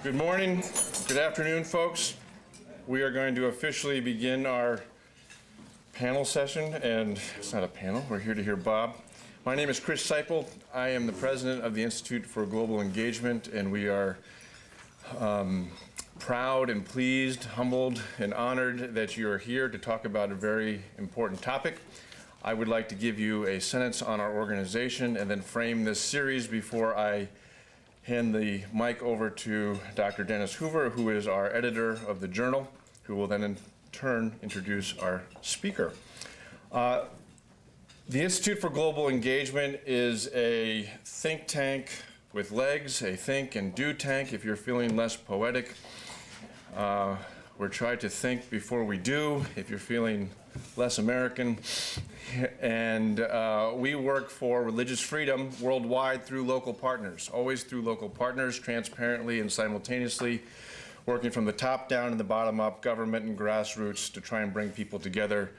Good morning, good afternoon, folks. We are going to officially begin our panel session, and it's not a panel, we're here to hear Bob. My name is Chris Seipel. I am the president of the Institute for Global Engagement, and we are proud and pleased, humbled, and honored that you are here to talk about a very important topic. I would like to give you a sentence on our organization and then frame this series before I hand the mic over to Dr. Dennis Hoover, who is our editor of the journal, who will then in turn introduce our speaker. The Institute for Global Engagement is a think tank with legs, a think and do tank if you're feeling less poetic. We're trying to think before we do if you're feeling less American. And we work for religious freedom worldwide through local partners, always through local partners, transparently and simultaneously, working from the top down and the bottom up, government and grassroots, to try and bring people together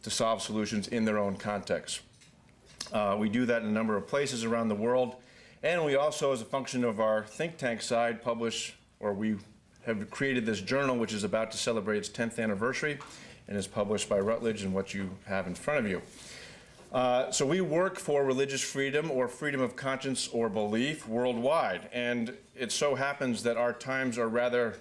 to solve solutions in their own context. We do that in a number of places around the world, and we also, as a function of our think tank side, we have created this journal which is about to celebrate its 10th anniversary and is published by Routledge in what you have in front of you. So we work for religious freedom or freedom of conscience or belief worldwide, and it so happens that our times are rather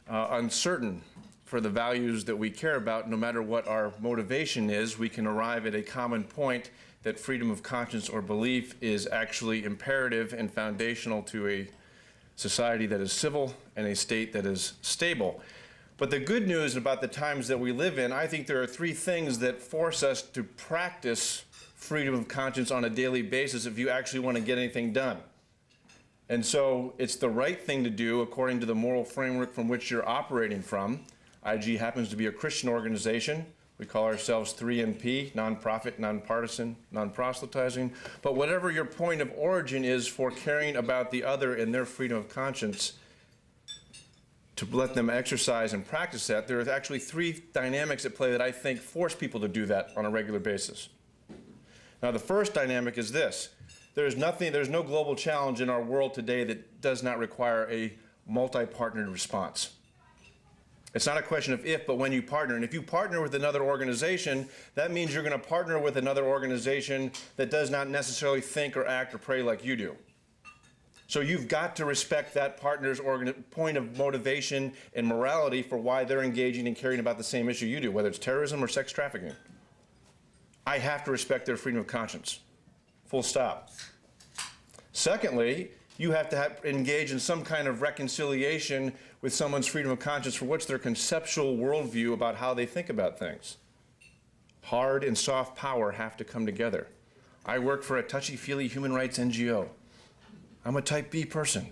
uncertain for the values that we care about. No matter what our motivation is, we can arrive at a common point that freedom of conscience or belief is actually imperative and foundational to a society that is civil and a state that is stable. But the good news about the times that we live in, I think there are three things that force us to practice freedom of conscience on a daily basis if you actually want to get anything done. And so it's the right thing to do according to the moral framework from which you're operating from. IG happens to be a Christian organization. We call ourselves 3NP, nonprofit, nonpartisan, non-proselytizing. But whatever your point of origin is for caring about the other and their freedom of conscience, to let them exercise and practice that, there are actually three dynamics at play that I think force people to do that on a regular basis. Now, the first dynamic is this. There's no global challenge in our world today that does not require a multi-partnered response. It's not a question of if, but when you partner. And if you partner with another organization, that means you're going to partner with another organization that does not necessarily think or act or pray like you do. So you've got to respect that partner's point of motivation and morality for why they're engaging and caring about the same issue you do, whether it's terrorism or sex trafficking. I have to respect their freedom of conscience. Full stop. Secondly, you have to engage in some kind of reconciliation with someone's freedom of conscience for what's their conceptual worldview about how they think about things. Hard and soft power have to come together. I work for a touchy-feely human rights NGO. I'm a type B person,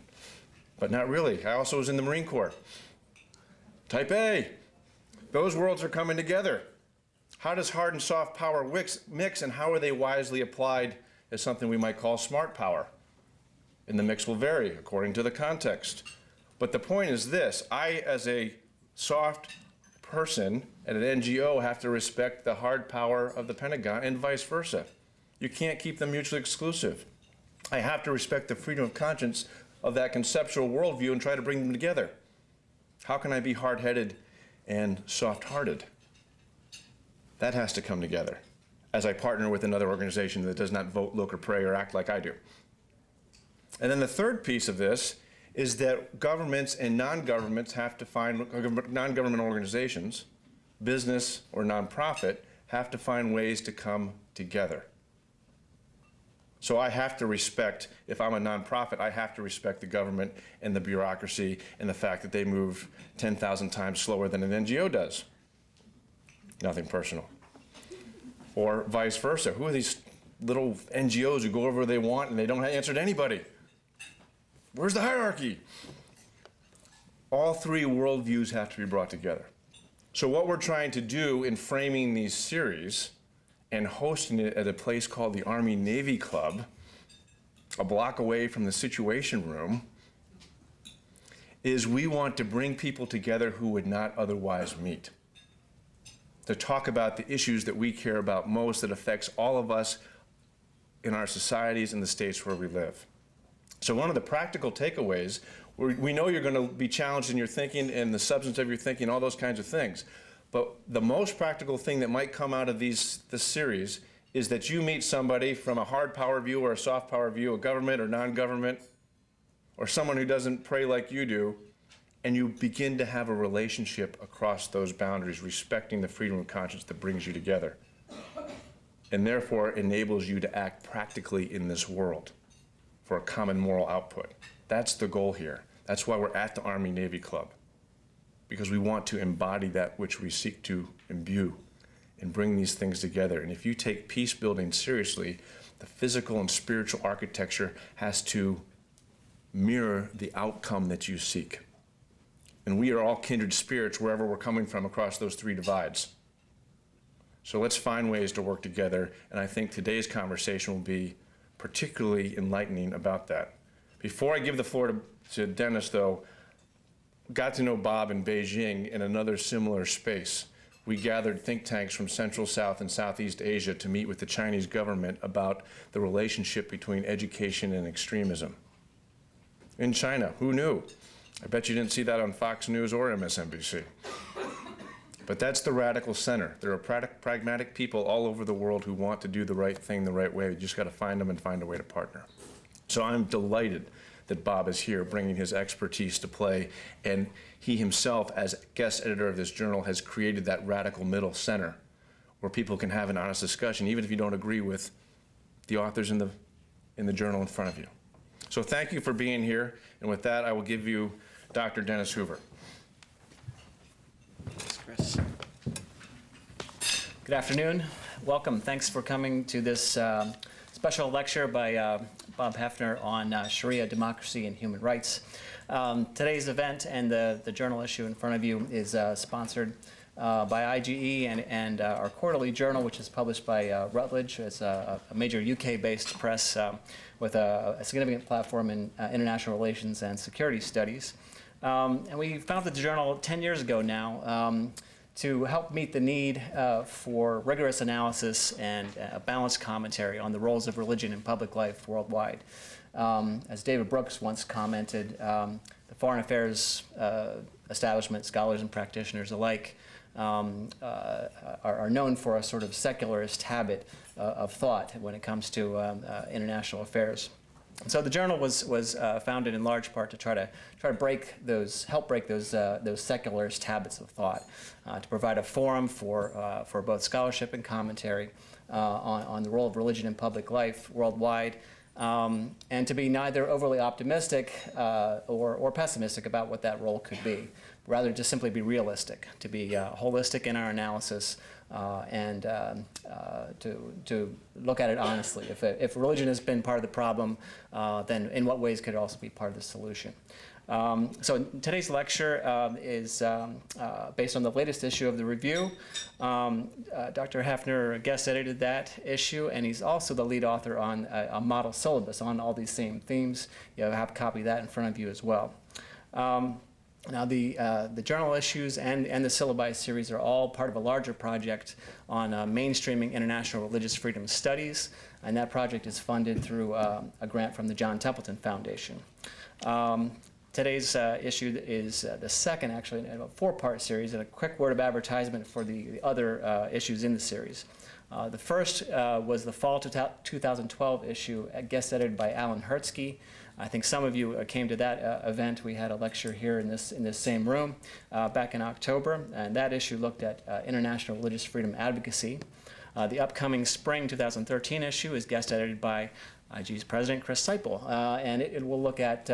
but not really. I also was in the Marine Corps. Type A. Those worlds are coming together. How does hard and soft power mix, and how are they wisely applied as something we might call smart power? And the mix will vary according to the context. But the point is this: I, as a soft person at an NGO, have to respect the hard power of the Pentagon and vice versa. You can't keep them mutually exclusive. I have to respect the freedom of conscience of that conceptual worldview and try to bring them together. How can I be hard-headed and soft-hearted? That has to come together as I partner with another organization that does not vote, look, or pray, or act like I do. And then the third piece of this is that governments and non-governments have to find, non-government organizations, business or nonprofit, have to find ways to come together. So I have to respect, if I'm a nonprofit, I have to respect the government and the bureaucracy and the fact that they move 10,000 times slower than an NGO does. Nothing personal. Or vice versa. Who are these little NGOs who go over where they want and they don't answer to anybody? Where's the hierarchy? All three worldviews have to be brought together. So what we're trying to do in framing these series and hosting it at a place called the Army-Navy Club, a block away from the Situation Room, is we want to bring people together who would not otherwise meet, to talk about the issues that we care about most, that affects all of us in our societies and the states where we live. So one of the practical takeaways We know you're going to be challenged in your thinking and the substance of your thinking, all those kinds of things. But the most practical thing that might come out of this series is that you meet somebody from a hard power view or a soft power view, a government or non-government, or someone who doesn't pray like you do, and you begin to have a relationship across those boundaries, respecting the freedom of conscience that brings you together, and therefore enables you to act practically in this world for a common moral output. That's the goal here. That's why we're at the Army-Navy Club, because we want to embody that which we seek to imbue and bring these things together. And if you take peace building seriously, the physical and spiritual architecture has to mirror the outcome that you seek. And we are all kindred spirits wherever we're coming from across those three divides. So let's find ways to work together, and I think today's conversation will be particularly enlightening about that. Before I give the floor to Dennis, though, got to know Bob in Beijing in another similar space. We gathered think tanks from Central, South, and Southeast Asia to meet with the Chinese government about the relationship between education and extremism. In China, who knew? I bet you didn't see that on Fox News or MSNBC. But that's the radical center. There are pragmatic people all over the world who want to do the right thing the right way. You just got to find them and find a way to partner. So I'm delighted that Bob is here bringing his expertise to play, and he himself, as guest editor of this journal, has created that radical middle center where people can have an honest discussion, even if you don't agree with the authors in the journal in front of you. So thank you for being here, and with that, I will give you Dr. Dennis Hoover. Thanks, Chris. Good afternoon. Welcome. Thanks for coming to this special lecture by Bob Hefner on Sharia, democracy, and human rights. Today's event and the journal issue in front of you is sponsored by IGE and our quarterly journal, which is published by Routledge. It's a major UK-based press with a significant platform in international relations and security studies. And we founded the journal 10 years ago now to help meet the need for rigorous analysis and a balanced commentary on the roles of religion in public life worldwide. As David Brooks once commented, the foreign affairs establishment, scholars and practitioners alike, are known for a sort of secularist habit of thought when it comes to international affairs. And so the journal was founded in large part to try to help break those secularist habits of thought, to provide a forum for both scholarship and commentary on the role of religion in public life worldwide, and to be neither overly optimistic or pessimistic about what that role could be, rather just simply be realistic, to be holistic in our analysis, and to look at it honestly. If religion has been part of the problem, then in what ways could it also be part of the solution? So today's lecture is based on the latest issue of the Review. Dr. Hefner guest edited that issue, and he's also the lead author on a model syllabus on all these same themes. You have a copy of that in front of you as well. Now, the journal issues and the syllabi series are all part of a larger project on mainstreaming international religious freedom studies, and that project is funded through a grant from the John Templeton Foundation. Today's issue is the second, actually, in a four-part series, and a quick word of advertisement for the other issues in the series. The first was the fall 2012 issue, guest edited by Alan Hertzke. I think some of you came to that event. We had a lecture here in this same room back in October, and that issue looked at international religious freedom advocacy. The upcoming spring 2013 issue is guest edited by IG's President Chris Seipel, and it will look at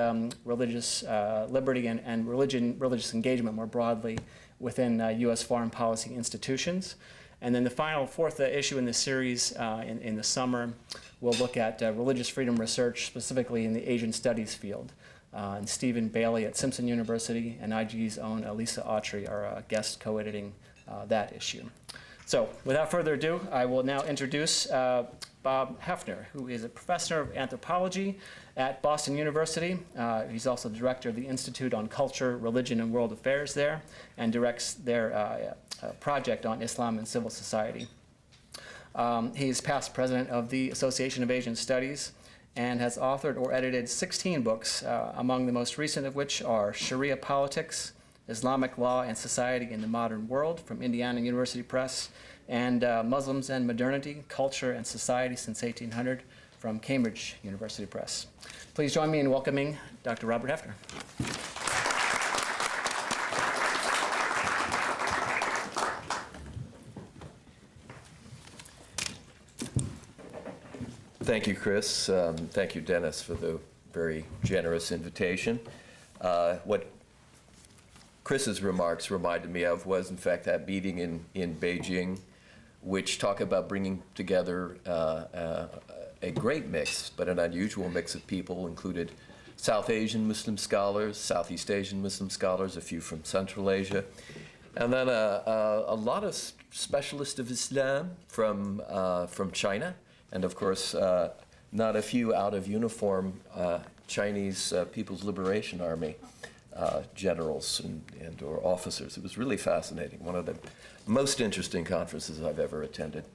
religious liberty and religious engagement more broadly within U.S. foreign policy institutions. And then the final fourth issue in the series in the summer will look at religious freedom research, specifically in the Asian studies field. And Stephen Bailey at Simpson University and IG's own Elisa Autry are guest co-editing that issue. So without further ado, I will now introduce Bob Hefner, who is a professor of anthropology at Boston University. He's also the director of the Institute on Culture, Religion, and World Affairs there, and directs their project on Islam and civil society. He is past president of the Association of Asian Studies and has authored or edited 16 books, among the most recent of which are Sharia Politics, Islamic Law and Society in the Modern World from Indiana University Press, and Muslims and Modernity, Culture and Society Since 1800 from Cambridge University Press. Please join me in welcoming Dr. Robert Hefner. Thank you, Chris. Thank you, Dennis, for the very generous invitation. What Chris's remarks reminded me of was, in fact, that meeting in Beijing, which talked about bringing together a great mix, but an unusual mix of people, included South Asian Muslim scholars, Southeast Asian Muslim scholars, a few from Central Asia, and then a lot of specialists of Islam from China, and of course, not a few out of uniform Chinese People's Liberation Army generals and or officers. It was really fascinating, one of the most interesting conferences I've ever attended.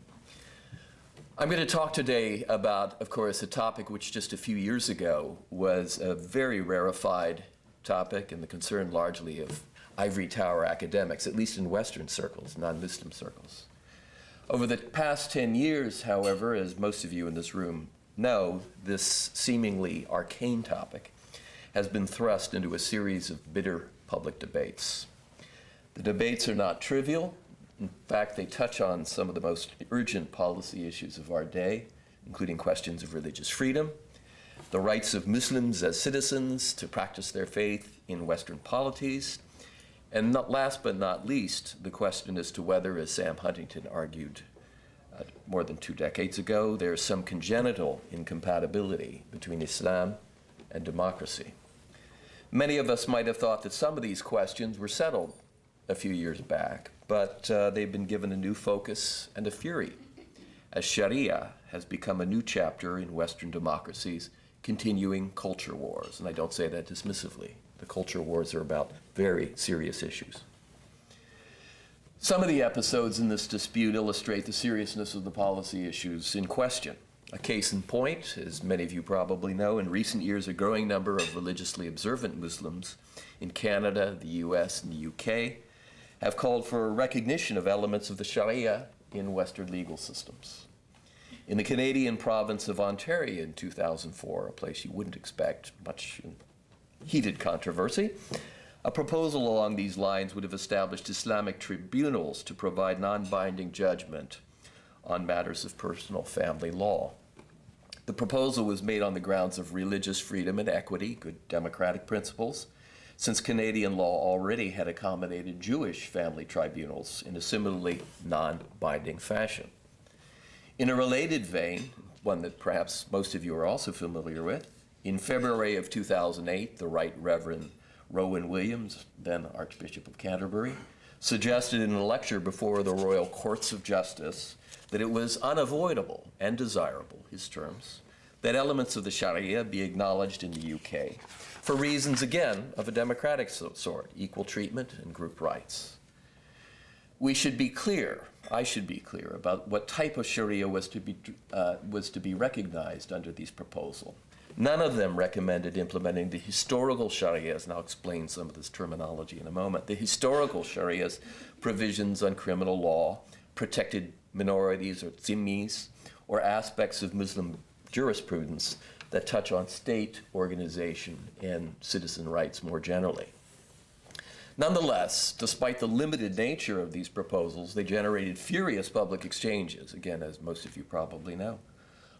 I'm going to talk today about, of course, a topic which just a few years ago was a very rarefied topic and the concern largely of ivory tower academics, at least in Western circles, non-Muslim circles. Over the past 10 years, however, as most of you in this room know, this seemingly arcane topic has been thrust into a series of bitter public debates. The debates are not trivial. In fact, they touch on some of the most urgent policy issues of our day, including questions of religious freedom, the rights of Muslims as citizens to practice their faith in Western polities, and last but not least, the question as to whether, as Sam Huntington argued more than 2 decades ago, there is some congenital incompatibility between Islam and democracy. Many of us might have thought that some of these questions were settled a few years back, but they've been given a new focus and a fury, as Sharia has become a new chapter in Western democracies, continuing culture wars. And I don't say that dismissively. The culture wars are about very serious issues. Some of the episodes in this dispute illustrate the seriousness of the policy issues in question. A case in point, as many of you probably know, in recent years, a growing number of religiously observant Muslims in Canada, the US, and the UK have called for recognition of elements of the Sharia in Western legal systems. In the Canadian province of Ontario in 2004, a place you wouldn't expect much heated controversy, a proposal along these lines would have established Islamic tribunals to provide non-binding judgment on matters of personal family law. The proposal was made on the grounds of religious freedom and equity, good democratic principles, since Canadian law already had accommodated Jewish family tribunals in a similarly non-binding fashion. In a related vein, one that perhaps most of you are also familiar with, in February of 2008, the Right Reverend Rowan Williams, then Archbishop of Canterbury, suggested in a lecture before the Royal Courts of Justice that it was unavoidable and desirable, his terms, that elements of the Sharia be acknowledged in the UK for reasons, again, of a democratic sort, equal treatment and group rights. We should be clear, I should be clear, about what type of Sharia was to be recognized under these proposals. None of them recommended implementing the historical Sharias, and I'll explain some of this terminology in a moment, the historical Sharia's provisions on criminal law, protected minorities or zimmis, or aspects of Muslim jurisprudence that touch on state organization and citizen rights more generally. Nonetheless, despite the limited nature of these proposals, they generated furious public exchanges, again, as most of you probably know.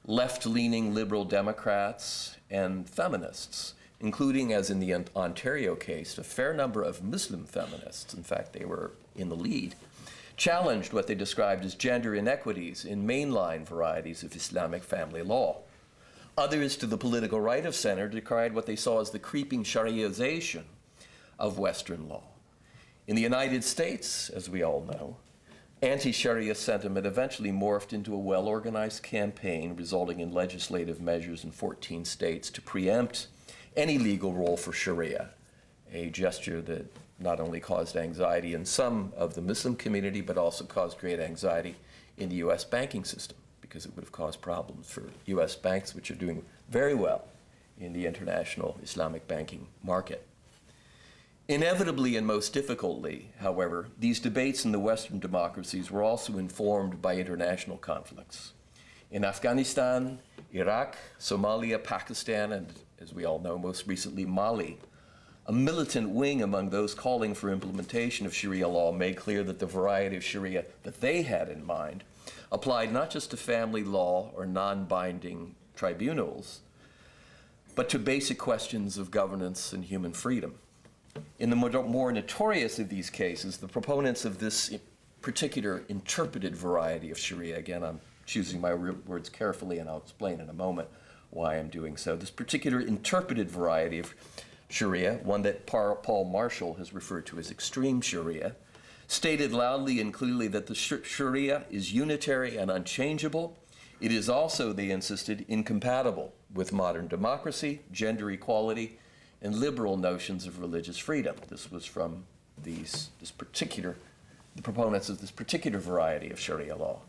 Left-leaning liberal Democrats and feminists, including, as in the Ontario case, a fair number of Muslim feminists, in fact, they were in the lead, challenged what they described as gender inequities in mainline varieties of Islamic family law. Others to the political right of center decried what they saw as the creeping Shariaization of Western law. In the United States, as we all know, anti-Sharia sentiment eventually morphed into a well-organized campaign resulting in legislative measures in 14 states to preempt any legal role for Sharia, a gesture that not only caused anxiety in some of the Muslim community, but also caused great anxiety in the US banking system, because because it would have caused problems for U.S. banks, which are doing very well in the international Islamic banking market. Inevitably and most difficultly, however, these debates in the Western democracies were also informed by international conflicts. In Afghanistan, Iraq, Somalia, Pakistan, and, as we all know, most recently Mali, a militant wing among those calling for implementation of Sharia law made clear that the variety of Sharia that they had in mind applied not just to family law or non-binding tribunals, but to basic questions of governance and human freedom. In the more notorious of these cases, the proponents of this particular interpreted variety of Sharia, again, I'm choosing my words carefully, and I'll explain in a moment why I'm doing so. This particular interpreted variety of Sharia, one that Paul Marshall has referred to as extreme Sharia, stated loudly and clearly that the Sharia is unitary and unchangeable. It is also, they insisted, incompatible with modern democracy, gender equality, and liberal notions of religious freedom. This was from the proponents of this particular variety of Sharia law.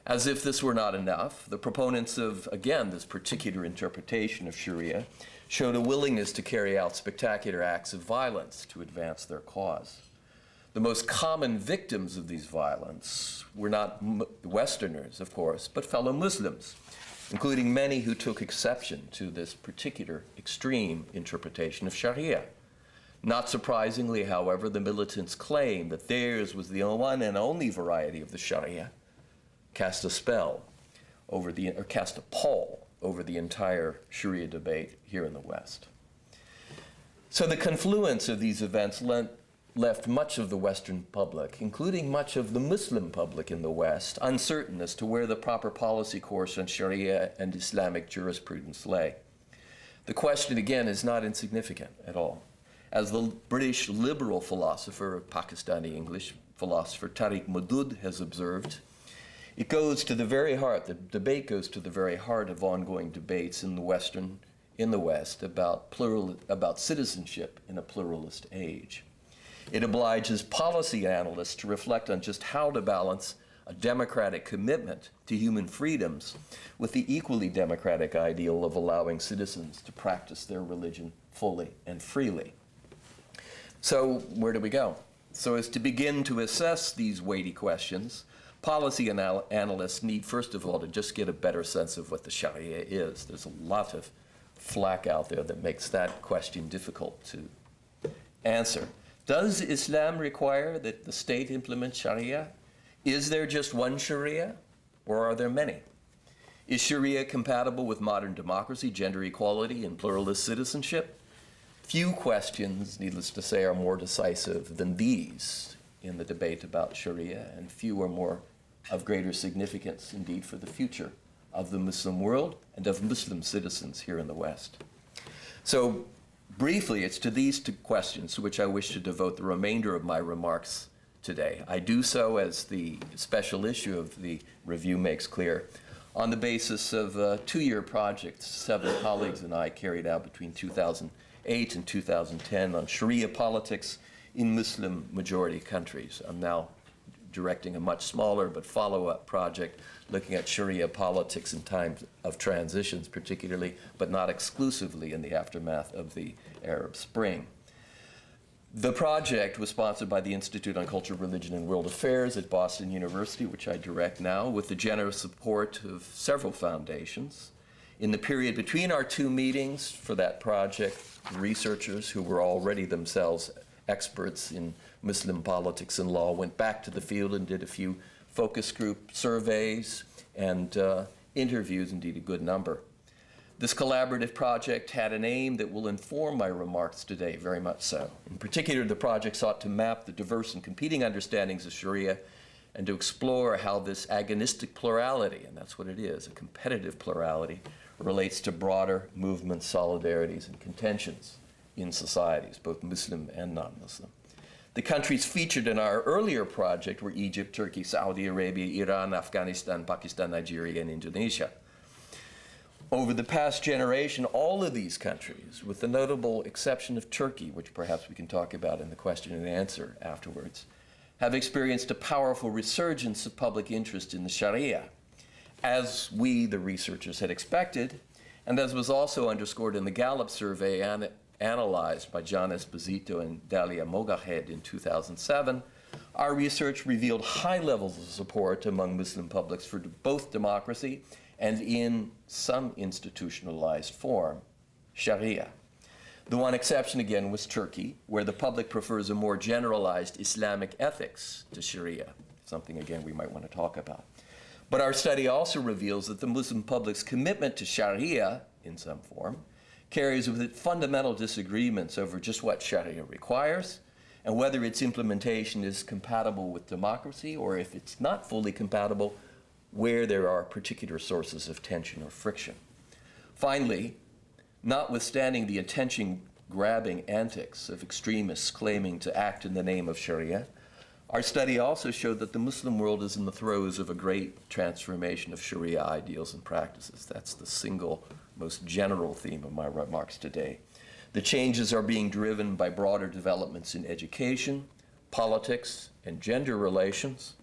As if this were not enough, the proponents of, again, this particular interpretation of Sharia showed a willingness to carry out spectacular acts of violence to advance their cause. The most common victims of these violence were not Westerners, of course, but fellow Muslims, including many who took exception to this particular extreme interpretation of Sharia. Not surprisingly, however, the militants claimed that theirs was the one and only variety of the Sharia, cast a spell over cast a pall over the entire Sharia debate here in the West. So the confluence of these events left much of the Western public, including much of the Muslim public in the West, uncertain as to where the proper policy course on Sharia and Islamic jurisprudence lay. The question, again, is not insignificant at all. As the British liberal philosopher, Pakistani English philosopher Tariq Maudud has observed, it goes to the very heart, the debate goes to the very heart of ongoing debates in the West about citizenship in a pluralist age. It obliges policy analysts to reflect on just how to balance a democratic commitment to human freedoms with the equally democratic ideal of allowing citizens to practice their religion fully and freely. So where do we go? So as to begin to assess these weighty questions, policy analysts need, first of all, to just get a better sense of what the Sharia is. There's a lot of flack out there that makes that question difficult to answer. Does Islam require that the state implement Sharia? Is there just one Sharia, or are there many? Is Sharia compatible with modern democracy, gender equality, and pluralist citizenship? Few questions, needless to say, are more decisive than these in the debate about Sharia, and few are more of greater significance indeed for the future of the Muslim world and of Muslim citizens here in the West. So briefly, it's to these two questions to which I wish to devote the remainder of my remarks today. I do so, as the special issue of the review makes clear, on the basis of a two-year project several colleagues and I carried out between 2008 and 2010 on Sharia politics in Muslim-majority countries. I'm now directing a much smaller but follow-up project looking at Sharia politics in times of transitions particularly, but not exclusively in the aftermath of the Arab Spring. The project was sponsored by the Institute on Culture, Religion, and World Affairs at Boston University, which I direct now, with the generous support of several foundations. In the period between our two meetings for that project, researchers who were already themselves experts in Muslim politics and law went back to the field and did a few focus group surveys and interviews, indeed a good number. This collaborative project had an aim that will inform my remarks today, very much so. In particular, the project sought to map the diverse and competing understandings of Sharia and to explore how this agonistic plurality, and that's what it is, a competitive plurality, relates to broader movements, solidarities, and contentions in societies, both Muslim and non-Muslim. The countries featured in our earlier project were Egypt, Turkey, Saudi Arabia, Iran, Afghanistan, Pakistan, Nigeria, and Indonesia. Over the past generation, all of these countries, with the notable exception of Turkey, which perhaps we can talk about in the question and answer afterwards, have experienced a powerful resurgence of public interest in the Sharia as we, the researchers, had expected, and as was also underscored in the Gallup survey analyzed by John Esposito and Dalia Mogahed in 2007, our research revealed high levels of support among Muslim publics for both democracy and, in some institutionalized form, Sharia. The one exception, again, was Turkey, where the public prefers a more generalized Islamic ethics to Sharia, something, again, we might want to talk about. But our study also reveals that the Muslim public's commitment to Sharia, in some form, carries with it fundamental disagreements over just what Sharia requires and whether its implementation is compatible with democracy, or if it's not fully compatible, where there are particular sources of tension or friction. Finally, notwithstanding the attention-grabbing antics of extremists claiming to act in the name of Sharia, our study also showed that the Muslim world is in the throes of a great transformation of Sharia ideals and practices. That's the single most general theme of my remarks today. The changes are being driven by broader developments in education, politics, and gender relations,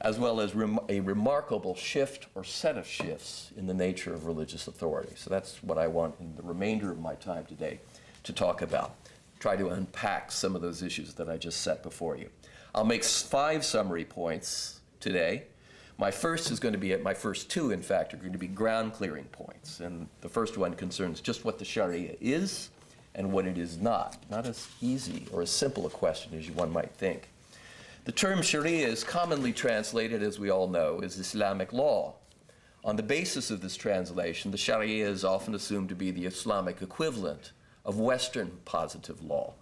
as well as a remarkable shift or set of shifts in the nature of religious authority. So that's what I want in the remainder of my time today to talk about, try to unpack some of those issues that I just set before you. I'll make 5 summary points today. My first two, in fact, are going to be ground clearing points. And the first one concerns just what the Sharia is and what it is not. Not as easy or as simple a question as one might think. The term Sharia is commonly translated, as we all know, as Islamic law. On the basis of this translation, the Sharia is often assumed to be the Islamic equivalent of Western positive law.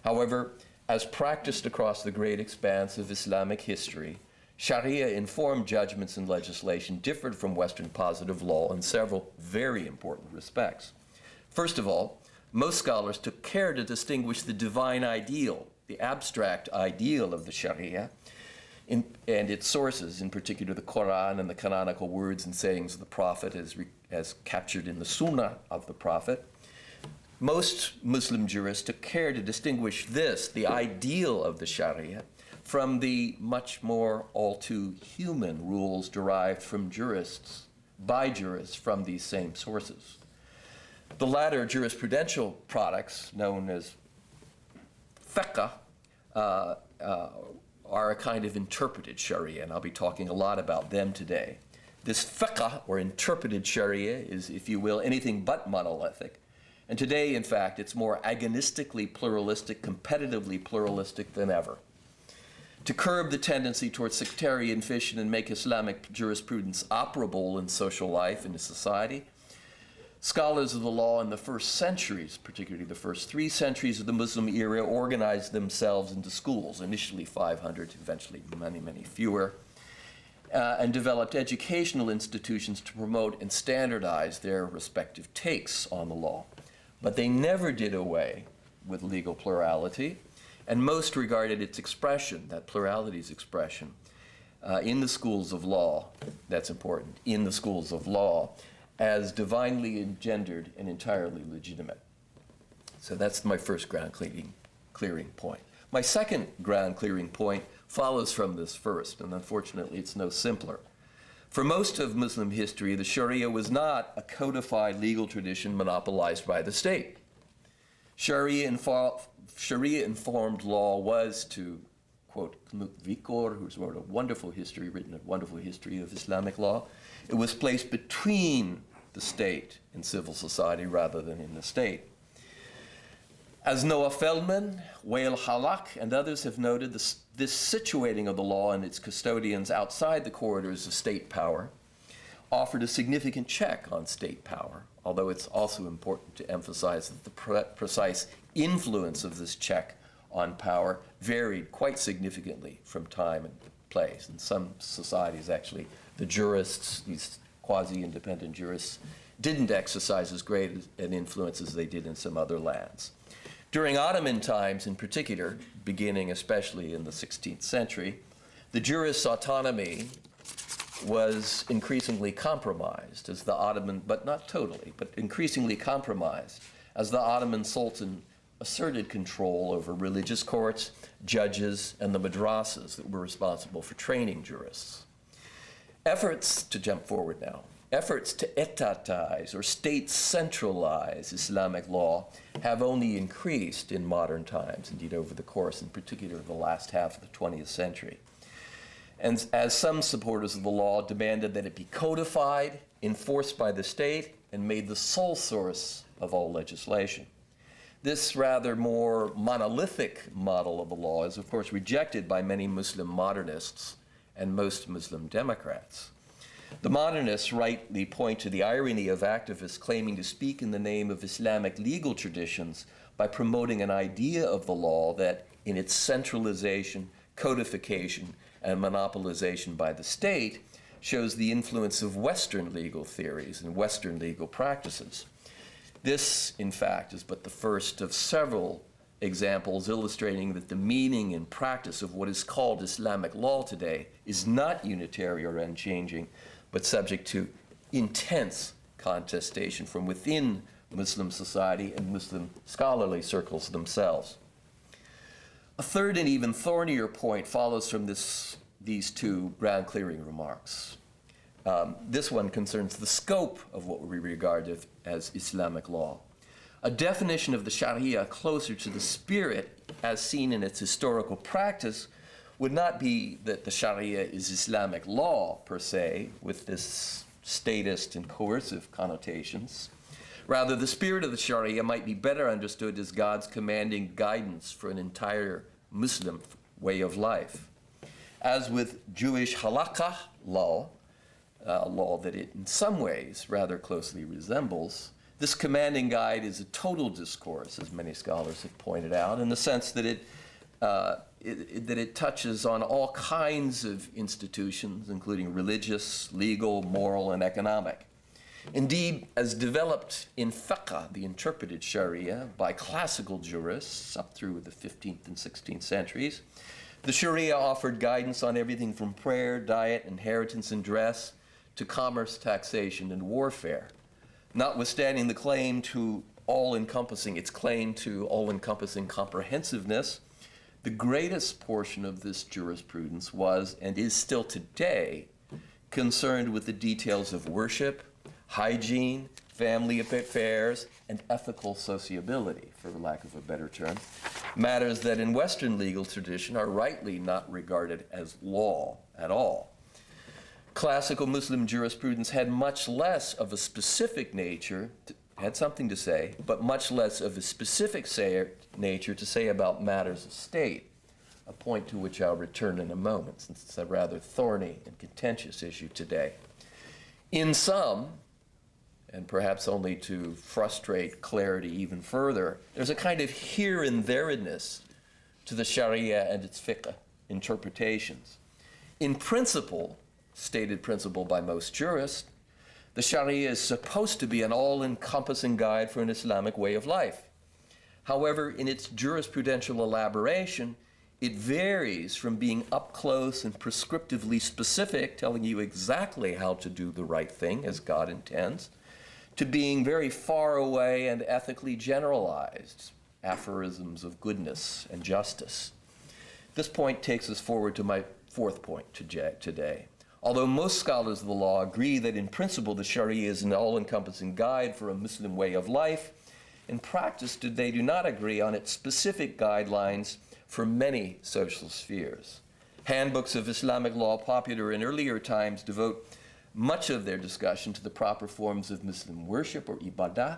However, as practiced across the great expanse of Islamic history, Sharia-informed judgments and legislation differed from Western positive law in several very important respects. First of all, most scholars took care to distinguish the divine ideal, the abstract ideal of the Sharia, and its sources, in particular the Quran and the canonical words and sayings of the Prophet as captured in the Sunnah of the Prophet. Most Muslim jurists took care to distinguish this, the ideal of the Sharia, from the much more all too human rules derived from by jurists from these same sources. The latter jurisprudential products, known as fiqh, are a kind of interpreted Sharia, and I'll be talking a lot about them today. This fiqh, or interpreted Sharia, is, if you will, anything but monolithic. And today, in fact, it's more agonistically pluralistic, competitively pluralistic than ever. To curb the tendency towards sectarian fission and make Islamic jurisprudence operable in social life and in society, scholars of the law in the first centuries, particularly the first 3 centuries of the Muslim era, organized themselves into schools, initially 500, eventually many, many fewer, and developed educational institutions to promote and standardize their respective takes on the law. But they never did away with legal plurality, and most regarded its expression, that plurality's expression, in the schools of law, that's important, in the schools of law, as divinely engendered and entirely legitimate. So that's my first ground clearing point. My second ground clearing point follows from this first, and unfortunately it's no simpler. For most of Muslim history, the Sharia was not a codified legal tradition monopolized by the state. Sharia-informed law was, to quote Knut Vikor, who's wrote a wonderful history of Islamic law, it was placed between the state and civil society rather than in the state. As Noah Feldman, Wael Halak, and others have noted, this situating of the law and its custodians outside the corridors of state power offered a significant check on state power, although it's also important to emphasize that the precise influence of this check on power varied quite significantly from time and place. In some societies, actually, the jurists, these quasi-independent jurists, didn't exercise as great an influence as they did in some other lands. During Ottoman times in particular, beginning especially in the 16th century, the jurist's autonomy was increasingly compromised as the Ottoman, but not totally, but increasingly compromised as the Ottoman Sultan asserted control over religious courts, judges, and the madrasas that were responsible for training jurists. Efforts to jump forward now. Efforts to etatize or state centralize Islamic law have only increased in modern times, indeed over the course, in particular, of the last half of the 20th century. And as some supporters of the law demanded that it be codified, enforced by the state, and made the sole source of all legislation. This rather more monolithic model of the law is, of course, rejected by many Muslim modernists and most Muslim Democrats. The modernists rightly point to the irony of activists claiming to speak in the name of Islamic legal traditions by promoting an idea of the law that, in its centralization, codification, and monopolization by the state, shows the influence of Western legal theories and Western legal practices. This, in fact, is but the first of several examples illustrating that the meaning and practice of what is called Islamic law today is not unitary or unchanging, but subject to intense contestation from within Muslim society and Muslim scholarly circles themselves. A third and even thornier point follows from these two ground-clearing remarks. This one concerns the scope of what we regard as Islamic law. A definition of the Sharia closer to the spirit as seen in its historical practice would not be that the Sharia is Islamic law per se, with this statist and coercive connotations. Rather, the spirit of the Sharia might be better understood as God's commanding guidance for an entire Muslim way of life. As with Jewish halakha law, a law that it in some ways rather closely resembles, this commanding guide is a total discourse, as many scholars have pointed out, in the sense that it touches on all kinds of institutions, including religious, legal, moral, and economic. Indeed, as developed in fiqh, the interpreted Sharia, by classical jurists up through the 15th and 16th centuries, the Sharia offered guidance on everything from prayer, diet, inheritance, and dress, to commerce, taxation, and warfare. Notwithstanding the claim to its claim to all-encompassing comprehensiveness, the greatest portion of this jurisprudence was, and is still today, concerned with the details of worship, hygiene, family affairs, and ethical sociability, for lack of a better term, matters that in Western legal tradition are rightly not regarded as law at all. Classical Muslim jurisprudence had much less of a specific nature, had something to say, but much less of a specific nature to say about matters of state, a point to which I'll return in a moment, since it's a rather thorny and contentious issue today. In sum, and perhaps only to frustrate clarity even further, there's a kind of here and there-ness to the Sharia and its fiqh interpretations. In principle, stated principle by most jurists, the Sharia is supposed to be an all-encompassing guide for an Islamic way of life. However, in its jurisprudential elaboration, it varies from being up close and prescriptively specific, telling you exactly how to do the right thing as God intends, to being very far away and ethically generalized, aphorisms of goodness and justice. This point takes us forward to my fourth point today. Although most scholars of the law agree that in principle the Sharia is an all-encompassing guide for a Muslim way of life, in practice they do not agree on its specific guidelines for many social spheres. Handbooks of Islamic law popular in earlier times devote much of their discussion to the proper forms of Muslim worship or ibadah,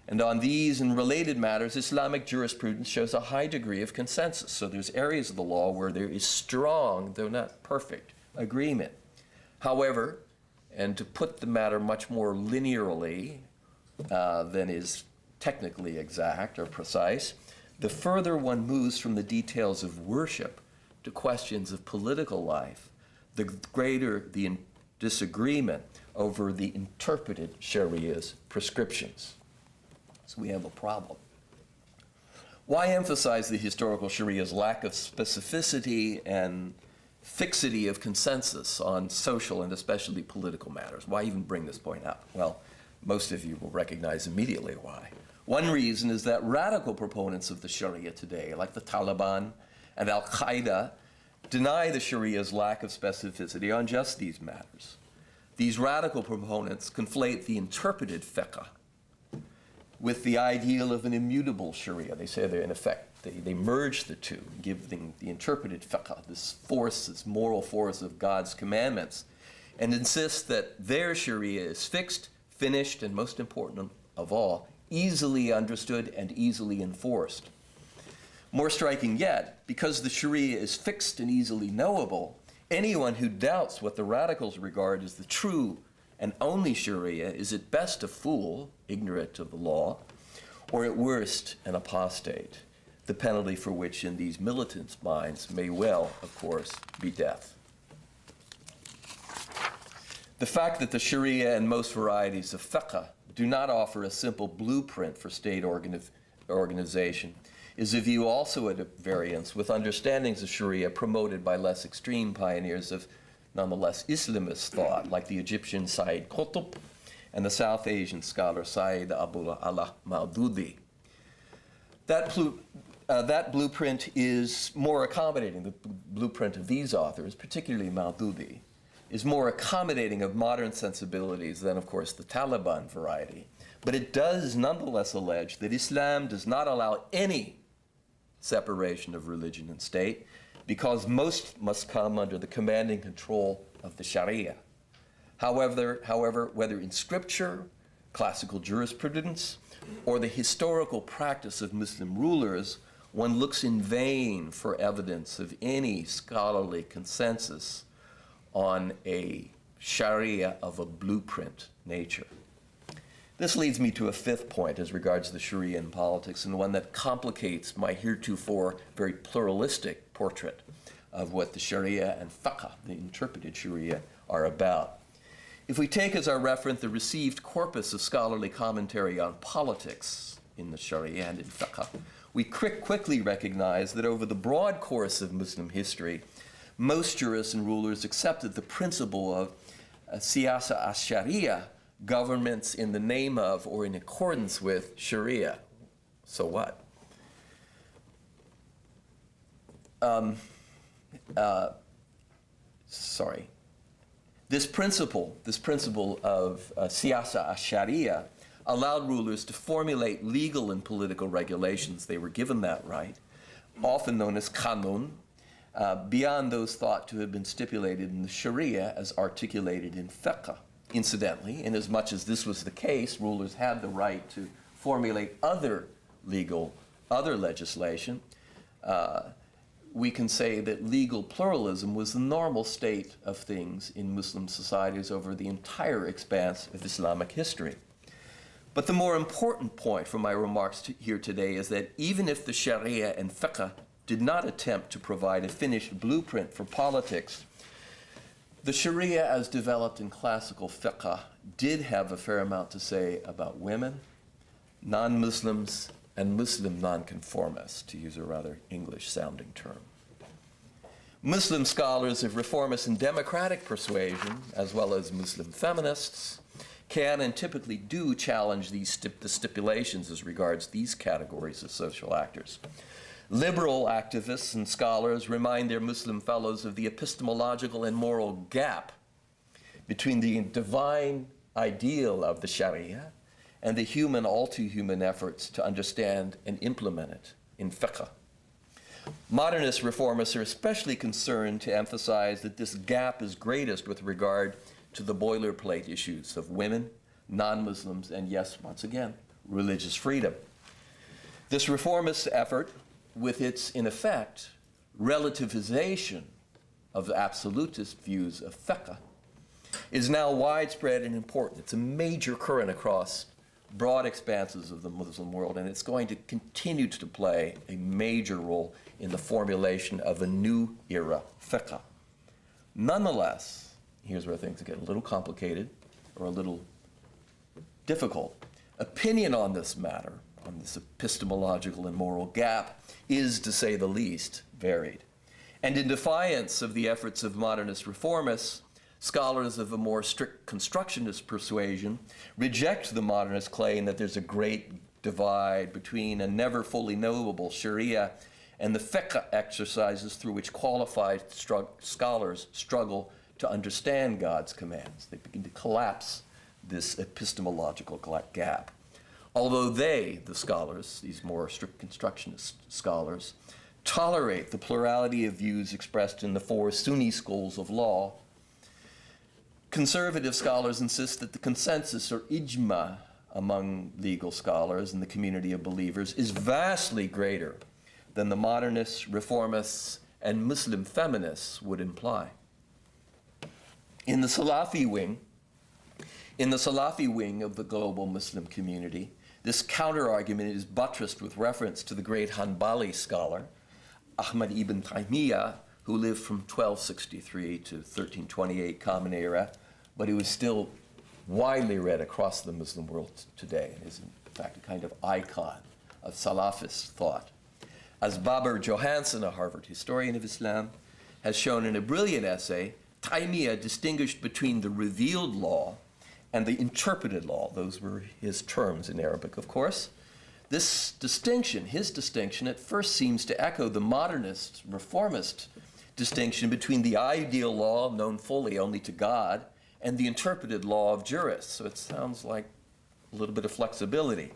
and on these and related matters, Islamic jurisprudence shows a high degree of consensus. So there's areas of the law where there is strong, though not perfect, agreement. However, and to put the matter much more linearly than is technically exact or precise, the further one moves from the details of worship to questions of political life, the greater the disagreement over the interpreted Sharia's prescriptions. So we have a problem. Why emphasize the historical Sharia's lack of specificity and fixity of consensus on social and especially political matters? Why even bring this point up? Well, most of you will recognize immediately why. One reason is that radical proponents of the Sharia today, like the Taliban and Al-Qaeda, deny the Sharia's lack of specificity on just these matters. These radical proponents conflate the interpreted fiqh with the ideal of an immutable Sharia. They say they're, in effect, they merge the two, giving the interpreted fiqh, this force, this moral force of God's commandments, and insist that their Sharia is fixed, finished, and most important of all, easily understood and easily enforced. More striking yet, because the Sharia is fixed and easily knowable, anyone who doubts what the radicals regard as the true and only Sharia is at best a fool, ignorant of the law, or at worst an apostate, the penalty for which in these militants' minds may well, of course, be death. The fact that the Sharia and most varieties of fiqh do not offer a simple blueprint for state organization is a view also at variance with understandings of Sharia promoted by less extreme pioneers of nonetheless Islamist thought, like the Egyptian Sayyid Qutb and the South Asian scholar Sayyid Abul Ala Maududi. That blueprint is more accommodating. The blueprint of these authors, particularly Maududi, is more accommodating of modern sensibilities than, of course, the Taliban variety. But it does nonetheless allege that Islam does not allow any separation of religion and state, because most must come under the commanding control of the Sharia. However, whether in scripture, classical jurisprudence, or the historical practice of Muslim rulers, one looks in vain for evidence of any scholarly consensus on a Sharia of a blueprint nature. This leads me to a fifth point as regards the Sharia in politics, and one that complicates my heretofore very pluralistic portrait of what the Sharia and fiqh, the interpreted Sharia, are about. If we take as our reference the received corpus of scholarly commentary on politics in the Sharia and in fiqh, we quickly recognize that over the broad course of Muslim history, most jurists and rulers accepted the principle of siyasa as-sharia, governments in the name of or in accordance with Sharia. So what? This principle of siyasa as-sharia allowed rulers to formulate legal and political regulations. They were given that right, often known as qanun, beyond those thought to have been stipulated in the Sharia as articulated in fiqh. Incidentally, inasmuch as this was the case, rulers had the right to formulate other legislation. We can say that legal pluralism was the normal state of things in Muslim societies over the entire expanse of Islamic history. But the more important point from my remarks here today is that even if the Sharia and fiqh did not attempt to provide a finished blueprint for politics, the Sharia as developed in classical fiqh did have a fair amount to say about women, non-Muslims, and Muslim nonconformists, to use a rather English-sounding term. Muslim scholars of reformist and democratic persuasion, as well as Muslim feminists, can and typically do challenge the stipulations as regards these categories of social actors. Liberal activists and scholars remind their Muslim fellows of the epistemological and moral gap between the divine ideal of the Sharia and the human, all too human efforts to understand and implement it in fiqh. Modernist reformists are especially concerned to emphasize that this gap is greatest with regard to the boilerplate issues of women, non-Muslims, and yes, once again, religious freedom. This reformist effort, with its, in effect, relativization of absolutist views of fiqh, is now widespread and important. It's a major current across broad expanses of the Muslim world, and it's going to continue to play a major role in the formulation of a new era fiqh. Nonetheless, here's where things get a little complicated or a little difficult. Opinion on this matter, on this epistemological and moral gap, is, to say the least, varied. And in defiance of the efforts of modernist reformists, scholars of a more strict constructionist persuasion reject the modernist claim that there's a great divide between a never fully knowable Sharia and the fiqh exercises through which qualified scholars struggle to understand God's commands. They begin to collapse this epistemological gap. Although they, the scholars, these more strict constructionist scholars, tolerate the plurality of views expressed in the four Sunni schools of law, conservative scholars insist that the consensus, or ijma, among legal scholars and the community of believers is vastly greater than the modernists, reformists, and Muslim feminists would imply. In the Salafi wing of the global Muslim community, this counter-argument is buttressed with reference to the great Hanbali scholar, Ahmad ibn Taymiyyah, who lived from 1263 to 1328 Common Era, but he was still widely read across the Muslim world today and is in fact a kind of icon of Salafist thought. As Babar Johanson, a Harvard historian of Islam, has shown in a brilliant essay, Taymiyyah distinguished between the revealed law and the interpreted law. Those were his terms in Arabic, of course. This distinction, his distinction, at first seems to echo the modernist, reformist distinction between the ideal law known fully only to God and the interpreted law of jurists. So it sounds like a little bit of flexibility.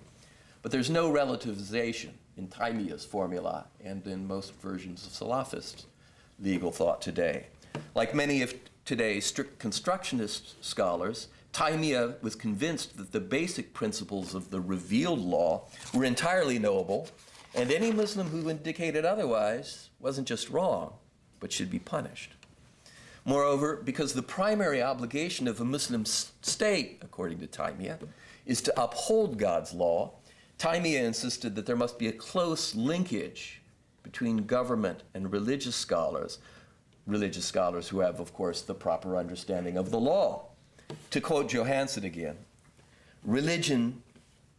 But there's no relativization in Taymiyyah's formula and in most versions of Salafist legal thought today. Like many of today's strict constructionist scholars, Taymiyyah was convinced that the basic principles of the revealed law were entirely knowable, and any Muslim who indicated otherwise wasn't just wrong, but should be punished. Moreover, because the primary obligation of a Muslim state, according to Taymiyyah, is to uphold God's law, Taymiyyah insisted that there must be a close linkage between government and religious scholars who have, of course, the proper understanding of the law. To quote Johanson again, religion,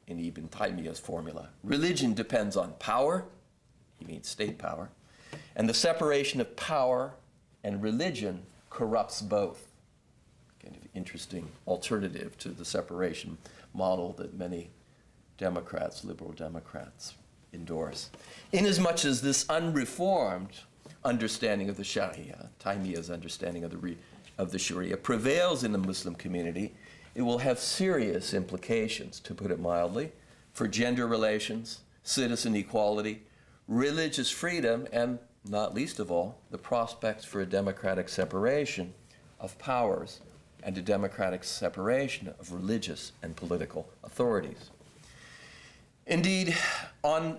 in Ibn Taymiyyah's formula, religion depends on power, he means state power, and the separation of power and religion corrupts both. Kind of interesting alternative to the separation model that many Democrats, liberal Democrats, endorse. Inasmuch as this unreformed understanding of the Sharia, Taymiyyah's understanding of the Sharia, prevails in the Muslim community, it will have serious implications, to put it mildly, for gender relations, citizen equality, religious freedom, and not least of all, the prospects for a democratic separation of powers and a democratic separation of religious and political authorities. Indeed, on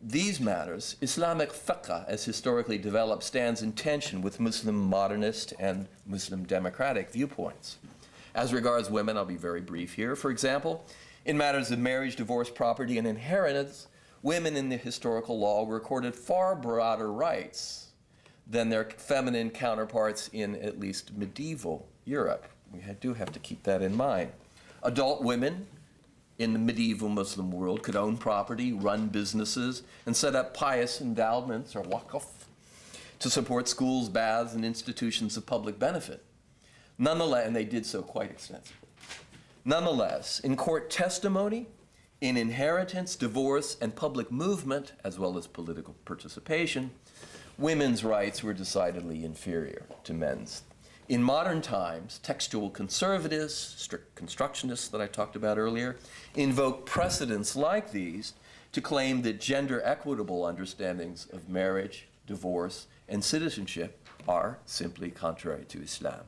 these matters, Islamic fiqh, as historically developed, stands in tension with Muslim modernist and Muslim democratic viewpoints. As regards women, I'll be very brief here. For example, in matters of marriage, divorce, property, and inheritance, women in the historical law were accorded far broader rights than their feminine counterparts in at least medieval Europe. We do have to keep that in mind. Adult women in the medieval Muslim world could own property, run businesses, and set up pious endowments, or waqf, to support schools, baths, and institutions of public benefit. Nonetheless, and they did so quite extensively. Nonetheless, in court testimony, in inheritance, divorce, and public movement, as well as political participation, women's rights were decidedly inferior to men's. In modern times, textual conservatives, strict constructionists that I talked about earlier, invoke precedents like these to claim that gender equitable understandings of marriage, divorce, and citizenship are simply contrary to Islam.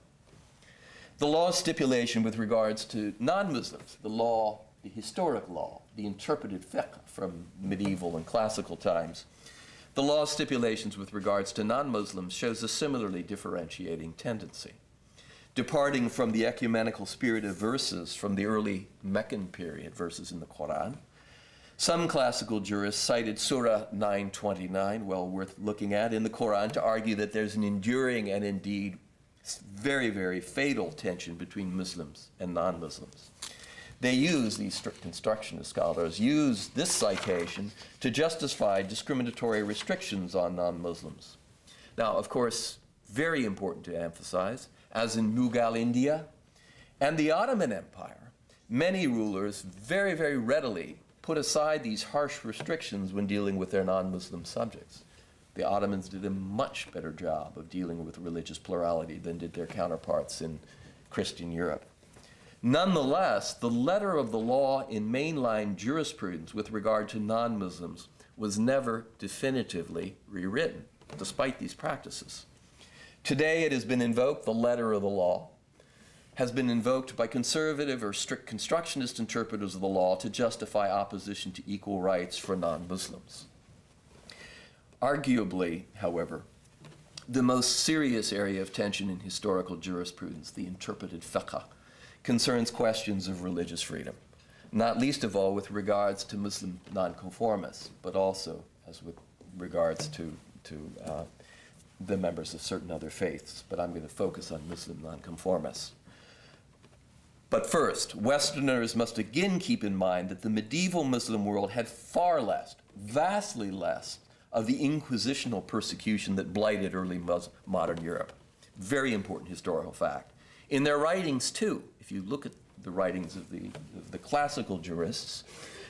The law's stipulation with regards to non-Muslims, the historic law, the interpreted fiqh from medieval and classical times, the law's stipulations with regards to non-Muslims shows a similarly differentiating tendency. Departing from the ecumenical spirit of verses from the early Meccan period, verses in the Quran, some classical jurists cited Surah 929, well worth looking at, in the Quran to argue that there's an enduring and indeed very, very fatal tension between Muslims and non-Muslims. These strict constructionist scholars use this citation to justify discriminatory restrictions on non-Muslims. Now, of course, very important to emphasize, as in Mughal India and the Ottoman Empire, many rulers very, very readily put aside these harsh restrictions when dealing with their non-Muslim subjects. the Ottomans did a much better job of dealing with religious plurality than did their counterparts in Christian Europe. Nonetheless, the letter of the law in mainline jurisprudence with regard to non-Muslims was never definitively rewritten, despite these practices. Today it has been invoked, the letter of the law has been invoked by conservative or strict constructionist interpreters of the law to justify opposition to equal rights for non-Muslims. Arguably, however, the most serious area of tension in historical jurisprudence, the interpreted fiqh, concerns questions of religious freedom, not least of all with regards to Muslim nonconformists, but also as with regards to the members of certain other faiths. But I'm going to focus on Muslim nonconformists. But first, Westerners must again keep in mind that the medieval Muslim world had far less, vastly less, of the inquisitional persecution that blighted early modern Europe. Very important historical fact. In their writings, too, if you look at the writings of the classical jurists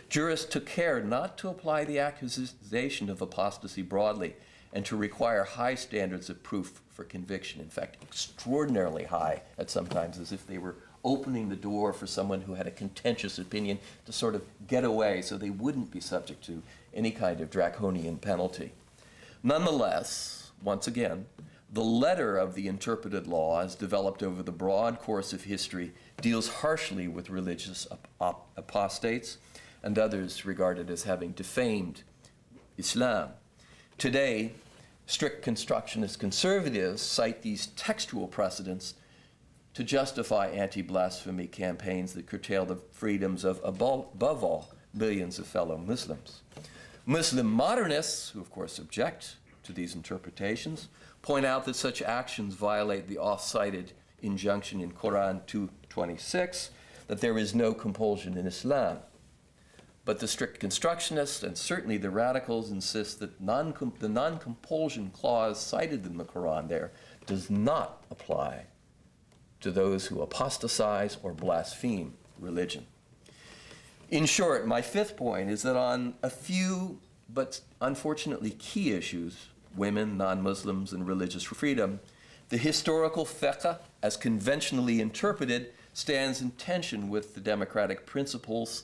took care not to apply the accusation of apostasy broadly and to require high standards of proof for conviction. In fact, extraordinarily high at sometimes, as if they were opening the door for someone who had a contentious opinion to sort of get away so they wouldn't be subject to any kind of draconian penalty. Nonetheless, once again, the letter of the interpreted law, as developed over the broad course of history, deals harshly with religious apostates and others regarded as having defamed Islam. Today, strict constructionist conservatives cite these textual precedents to justify anti-blasphemy campaigns that curtail the freedoms of, above all, millions of fellow Muslims. Muslim modernists, who of course object to these interpretations, point out that such actions violate the oft-cited injunction in Quran 2:26 that there is no compulsion in Islam. But the strict constructionists and certainly the radicals insist that the non-compulsion clause cited in the Quran there does not apply to those who apostatize or blaspheme religion. In short, my fifth point is that on a few but unfortunately key issues, women, non-Muslims, and religious freedom, the historical fiqh, as conventionally interpreted, stands in tension with the democratic principles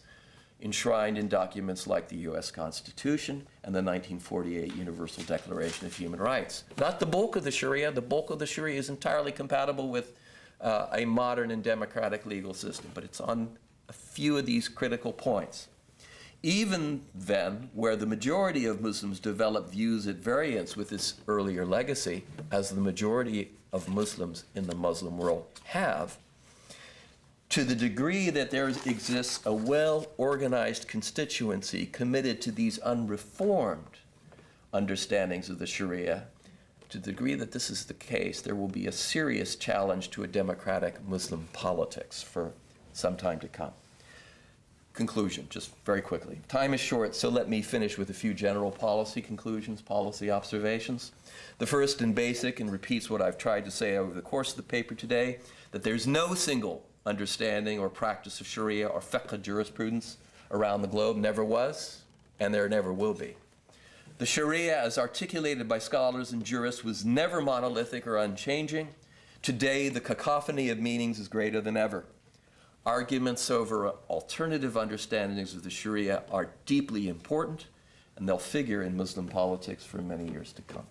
enshrined in documents like the U.S. Constitution and the 1948 Universal Declaration of Human Rights. Not the bulk of the Sharia. The bulk of the Sharia is entirely compatible with a modern and democratic legal system, but it's on a few of these critical points. Even then, where the majority of Muslims develop views at variance with this earlier legacy, as the majority of Muslims in the Muslim world have, to the degree that there exists a well-organized constituency committed to these unreformed understandings of the Sharia, to the degree that this is the case, there will be a serious challenge to a democratic Muslim politics for some time to come. Conclusion, just very quickly. Time is short, so let me finish with a few general policy conclusions, policy observations. The first and basic, and repeats what I've tried to say over the course of the paper today, that there's no single understanding or practice of Sharia or fiqh jurisprudence around the globe, never was, and there never will be. The Sharia, as articulated by scholars and jurists, was never monolithic or unchanging. Today, the cacophony of meanings is greater than ever. Arguments over alternative understandings of the Sharia are deeply important, and they'll figure in Muslim politics for many years to come.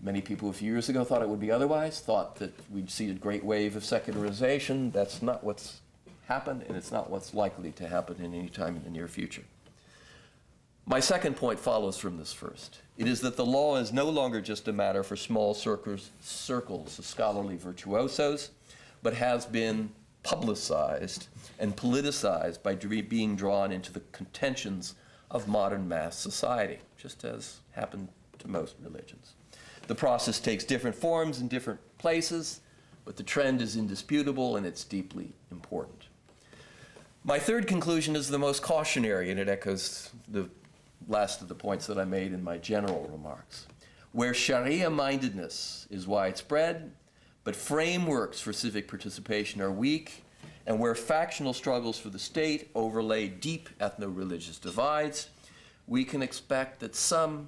Many people a few years ago thought it would be otherwise, thought that we'd see a great wave of secularization. That's not what's happened, and it's not what's likely to happen in any time in the near future. My second point follows from this first. It is that the law is no longer just a matter for small circles of scholarly virtuosos, but has been publicized and politicized by being drawn into the contentions of modern mass society, just as happened to most religions. The process takes different forms in different places, but the trend is indisputable and it's deeply important. My third conclusion is the most cautionary, and it echoes the last of the points that I made in my general remarks. Where Sharia-mindedness is widespread, but frameworks for civic participation are weak, and where factional struggles for the state overlay deep ethno-religious divides, we can expect that some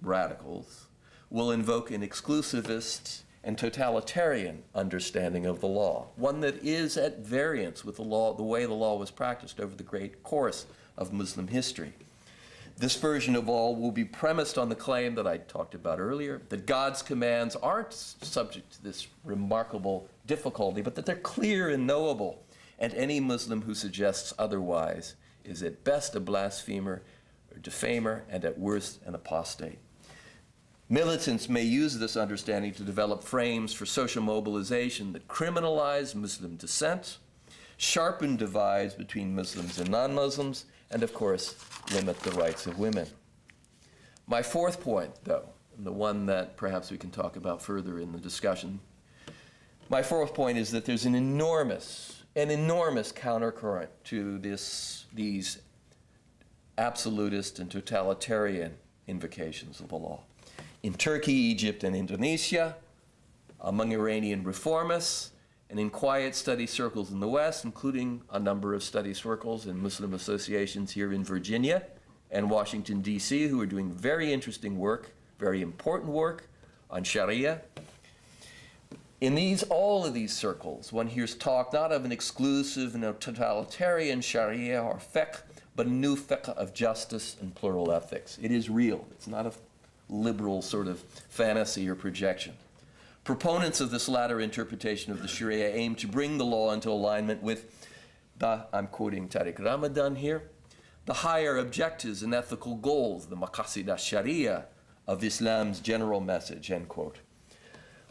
radicals will invoke an exclusivist and totalitarian understanding of the law, one that is at variance with the way the law was practiced over the great course of Muslim history. This version of law will be premised on the claim that I talked about earlier, that God's commands aren't subject to this remarkable difficulty, but that they're clear and knowable, and any Muslim who suggests otherwise is at best a blasphemer or defamer, and at worst an apostate. Militants may use this understanding to develop frames for social mobilization that criminalize Muslim dissent, sharpen divides between Muslims and non-Muslims, and of course, limit the rights of women. My fourth point, though, and the one that perhaps we can talk about further in the discussion, my fourth point is that there's an enormous countercurrent to these absolutist and totalitarian invocations of the law. In Turkey, Egypt, and Indonesia, among Iranian reformists, and in quiet study circles in the West, including a number of study circles and Muslim associations here in Virginia and Washington, D.C., who are doing very interesting work, very important work on Sharia. In all of these circles, one hears talk not of an exclusive and a totalitarian Sharia or fiqh, but a new fiqh of justice and plural ethics. It is real. It's not a liberal sort of fantasy or projection. Proponents of this latter interpretation of the Sharia aim to bring the law into alignment with I'm quoting Tariq Ramadan here, the higher objectives and ethical goals, the maqasid al-Sharia of Islam's general message, end quote.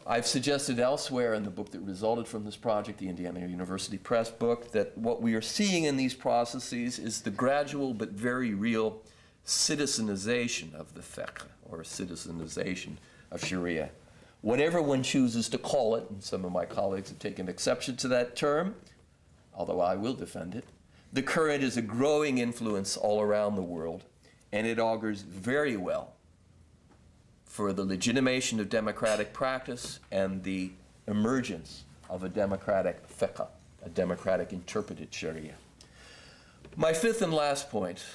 I've suggested elsewhere in the book that resulted from this project, the Indiana University Press book, that what we are seeing in these processes is the gradual but very real citizenization of the fiqh, or citizenization of Sharia. Whatever one chooses to call it, and some of my colleagues have taken exception to that term, although I will defend it, the current is a growing influence all around the world, and it augurs very well for the legitimation of democratic practice and the emergence of a democratic fiqh, a democratic interpreted Sharia. My fifth and last point,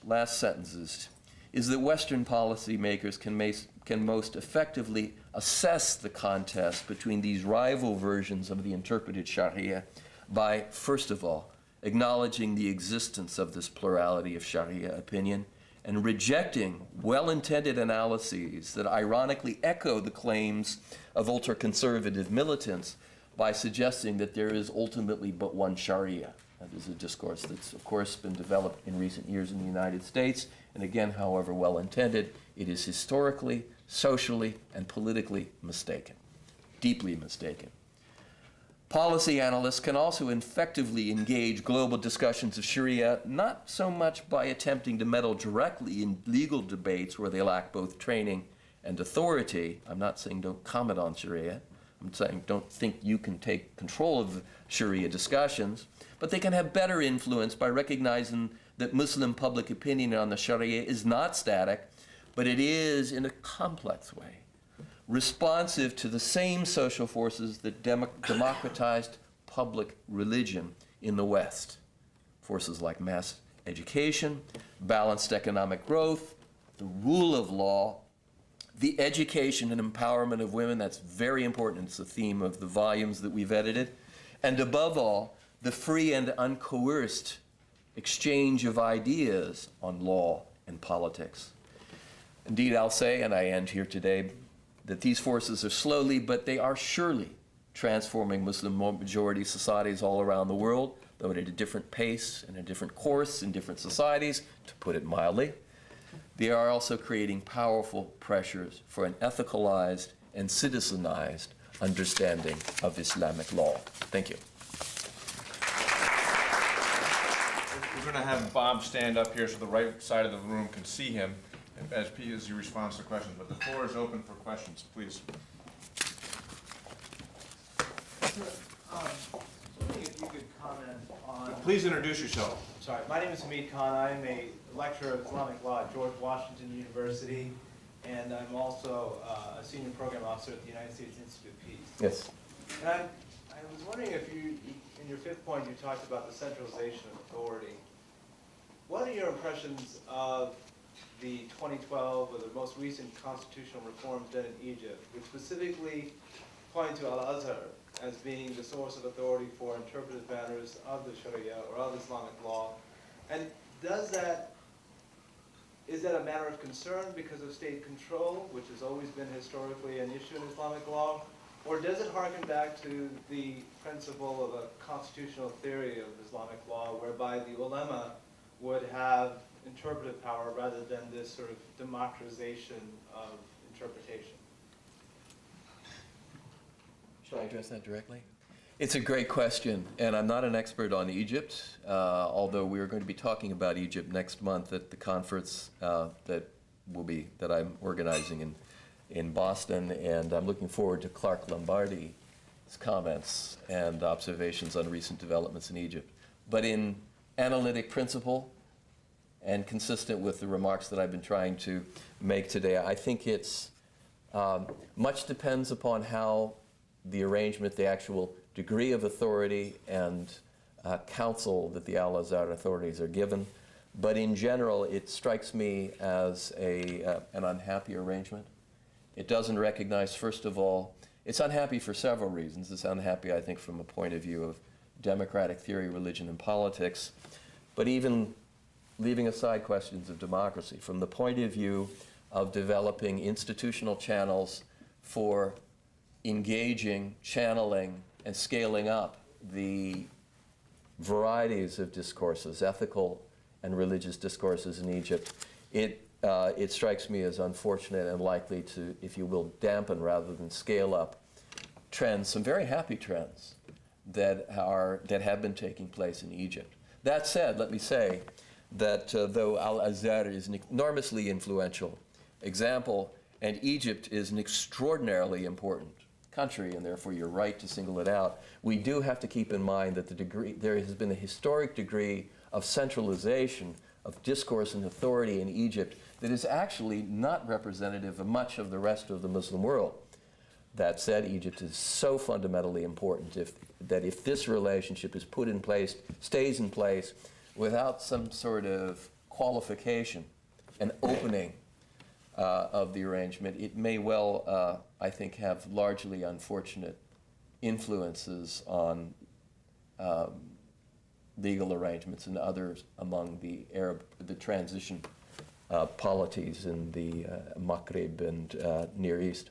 last sentences, is that Western policymakers can most effectively assess the contest between these rival versions of the interpreted Sharia by, first of all, acknowledging the existence of this plurality of Sharia opinion and rejecting well-intended analyses that ironically echo the claims of ultra-conservative militants by suggesting that there is ultimately but one Sharia. That is a discourse that's, of course, been developed in recent years in the United States, and again, however well-intended, it is historically, socially, and politically mistaken, deeply mistaken. Policy analysts can also effectively engage global discussions of Sharia, not so much by attempting to meddle directly in legal debates where they lack both training and authority. I'm not saying don't comment on Sharia. I'm saying don't think you can take control of Sharia discussions, but they can have better influence by recognizing that Muslim public opinion on the Sharia is not static, but it is, in a complex way, responsive to the same social forces that democratized public religion in the West. Forces like mass education, balanced economic growth, the rule of law, the education and empowerment of women, that's very important. It's the theme of the volumes that we've edited. And above all, the free and uncoerced exchange of ideas on law and politics. Indeed, I'll say, and I end here today, that these forces are slowly, but they are surely transforming Muslim majority societies all around the world, though at a different pace and a different course in different societies, to put it mildly. They are also creating powerful pressures for an ethicalized and citizenized understanding of Islamic law. Thank you. We're going to have Bob stand up here so the right side of the room can see him as he responds to questions, but the floor is open for questions, please. If you could comment on... Please introduce yourself. Sorry, my name is Hamid Khan. I'm a lecturer of Islamic law at George Washington University, and I'm also a senior program officer at the United States Institute of Peace. Yes. And I was wondering if you, in your fifth point, you talked about the centralization of authority. What are your impressions of the 2012 or the most recent constitutional reforms done in Egypt, which specifically point to Al-Azhar as being the source of authority for interpretive matters of the Sharia or of Islamic law. And is that a matter of concern because of state control, which has always been historically an issue in Islamic law? Or does it harken back to the principle of a constitutional theory of Islamic law, whereby the ulama would have interpretive power rather than this sort of democratization of interpretation? Should I address that directly? It's a great question, and I'm not an expert on Egypt, although we are going to be talking about Egypt next month at the conference that I'm organizing in Boston, and I'm looking forward to Clark Lombardi's comments and observations on recent developments in Egypt. But in analytic principle, and consistent with the remarks that I've been trying to make today, I think it's much depends upon how the arrangement, the actual degree of authority and counsel that the Al-Azhar authorities are given. But in general, it strikes me as an unhappy arrangement. It doesn't recognize, first of all, it's unhappy for several reasons. It's unhappy, I think, from a point of view of democratic theory, religion, and politics. But even leaving aside questions of democracy, from the point of view of developing institutional channels for engaging, channeling, and scaling up the varieties of discourses, ethical and religious discourses in Egypt, it strikes me as unfortunate and likely to, if you will, dampen rather than scale up trends, some very happy trends that have been taking place in Egypt. That said, let me say that though Al-Azhar is an enormously influential example, and Egypt is an extraordinarily important country, and therefore you're right to single it out, we do have to keep in mind that there has been a historic degree of centralization of discourse and authority in Egypt that is actually not representative of much of the rest of the Muslim world. That said, Egypt is so fundamentally important that if this relationship is put in place, stays in place, without some sort of qualification and opening of the arrangement, it may well, I think, have largely unfortunate influences on legal arrangements and others among the transition polities in the Maghreb and Near East.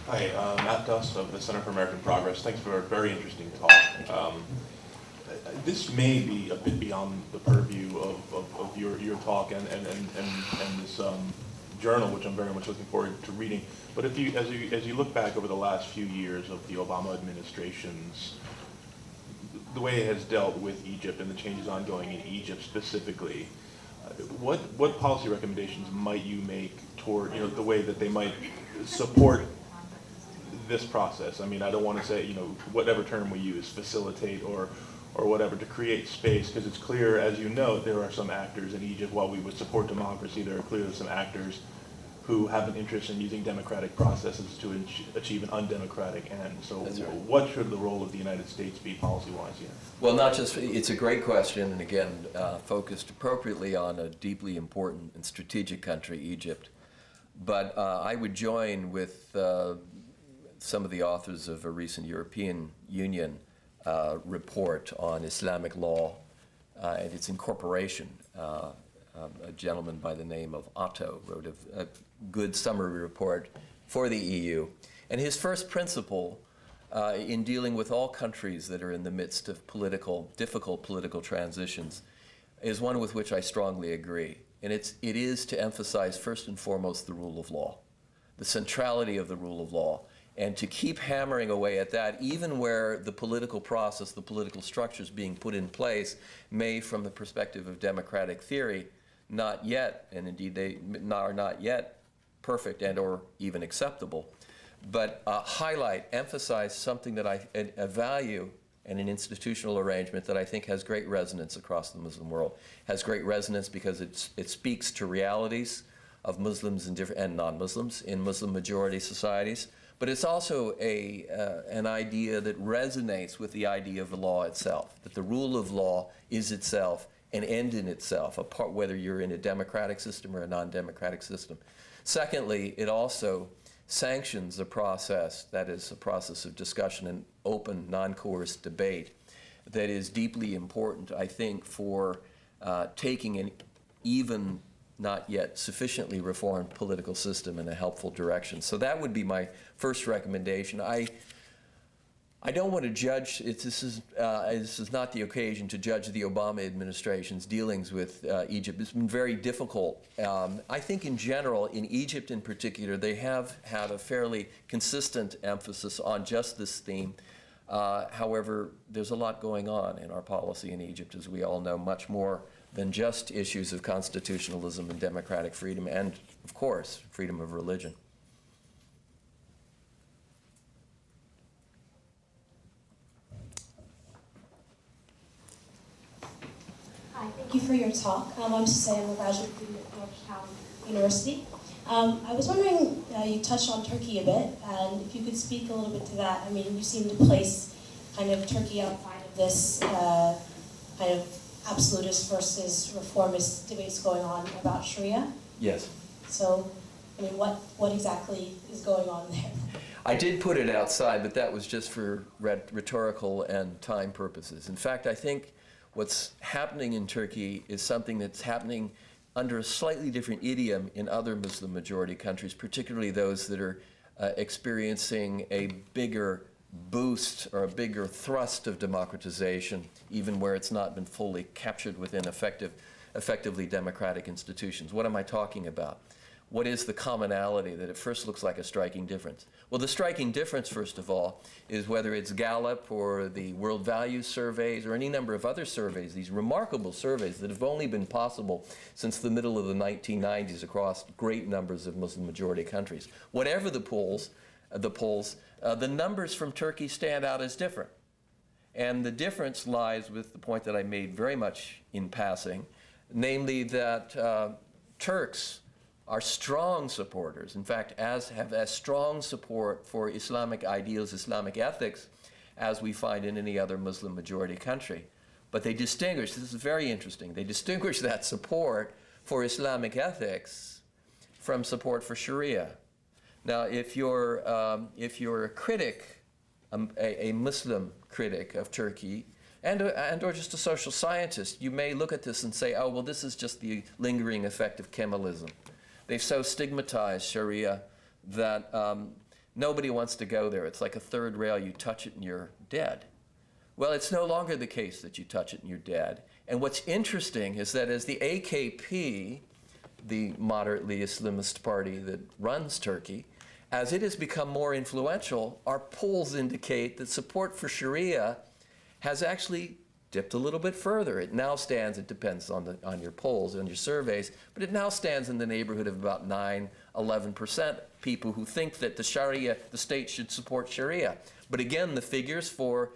Hi, Matt Duss of the Center for American Progress. Thanks for a very interesting talk. This may be a bit beyond the purview of your talk and this journal, which I'm very much looking forward to reading. But as you look back over the last few years of the Obama administration's, the way it has dealt with Egypt and the changes ongoing in Egypt specifically, what policy recommendations might you make toward the way that they might support this process? I mean, I don't want to say, whatever term we use, facilitate or whatever, to create space, because it's clear, as you know, there are some actors in Egypt, while we would support democracy, there are clearly some actors who have an interest in using democratic processes to achieve an undemocratic end. So That's right. What should the role of the United States be policy-wise here? Well, it's a great question, and again, focused appropriately on a deeply important and strategic country, Egypt. But I would join with some of the authors of a recent European Union report on Islamic law and its incorporation. A gentleman by the name of Otto wrote a good summary report for the EU. And his first principle in dealing with all countries that are in the midst of difficult political transitions is one with which I strongly agree. And it is to emphasize first and foremost the rule of law, the centrality of the rule of law, and to keep hammering away at that, even where the political process, the political structures being put in place may, from the perspective of democratic theory, not yet, and indeed they are not yet perfect and or even acceptable, but emphasize something that a value and an institutional arrangement that I think has great resonance across the Muslim world. Has great resonance because it speaks to realities of Muslims and non-Muslims in Muslim majority societies, but it's also an idea that resonates with the idea of the law itself, that the rule of law is itself an end in itself, apart whether you're in a democratic system or a non-democratic system. Secondly, it also sanctions a process that is a process of discussion and open, non-coerced debate that is deeply important, I think, for taking an even not yet sufficiently reformed political system in a helpful direction. So that would be my first recommendation. I don't want to judge, this is not the occasion to judge the Obama administration's dealings with Egypt. It's been very difficult. I think in general, in Egypt in particular, they have had a fairly consistent emphasis on just this theme. However, there's a lot going on in our policy in Egypt, as we all know, much more than just issues of constitutionalism and democratic freedom, and, of course, freedom of religion. Hi, thank you for your talk. I'm Susanna, I'm a graduate student at Georgetown University. I was wondering, you touched on Turkey a bit, and if you could speak a little bit to that. I mean, you seem to place kind of Turkey outside of this kind of absolutist versus reformist debates going on about Sharia. Yes. So, I mean, what exactly is going on there? I did put it outside, but that was just for rhetorical and time purposes. In fact, I think what's happening in Turkey is something that's happening under a slightly different idiom in other Muslim majority countries, particularly those that are experiencing a bigger boost or a bigger thrust of democratization, even where it's not been fully captured within effectively democratic institutions. What am I talking about? What is the commonality that at first looks like a striking difference? Well, the striking difference, first of all, is whether it's Gallup or the World Values Surveys or any number of other surveys, these remarkable surveys that have only been possible since the middle of the 1990s across great numbers of Muslim-majority countries. Whatever the polls, the numbers from Turkey stand out as different. And the difference lies with the point that I made very much in passing, namely that Turks are strong supporters, in fact, have as strong support for Islamic ideals, Islamic ethics, as we find in any other Muslim majority country. But they distinguish, this is very interesting, they distinguish that support for Islamic ethics from support for Sharia. Now, if you're a critic, a Muslim critic of Turkey, and or just a social scientist, you may look at this and say, oh, well, this is just the lingering effect of Kemalism. They've so stigmatized Sharia that nobody wants to go there. It's like a third rail. You touch it and you're dead. Well, it's no longer the case that you touch it and you're dead. And what's interesting is that as the AKP, the moderately Islamist party that runs Turkey, as it has become more influential, our polls indicate that support for Sharia has actually dipped a little bit further. It now stands, it depends on your polls, on your surveys, but it now stands in the neighborhood of about 9–11% people who think that the state should support Sharia. But again, the figures for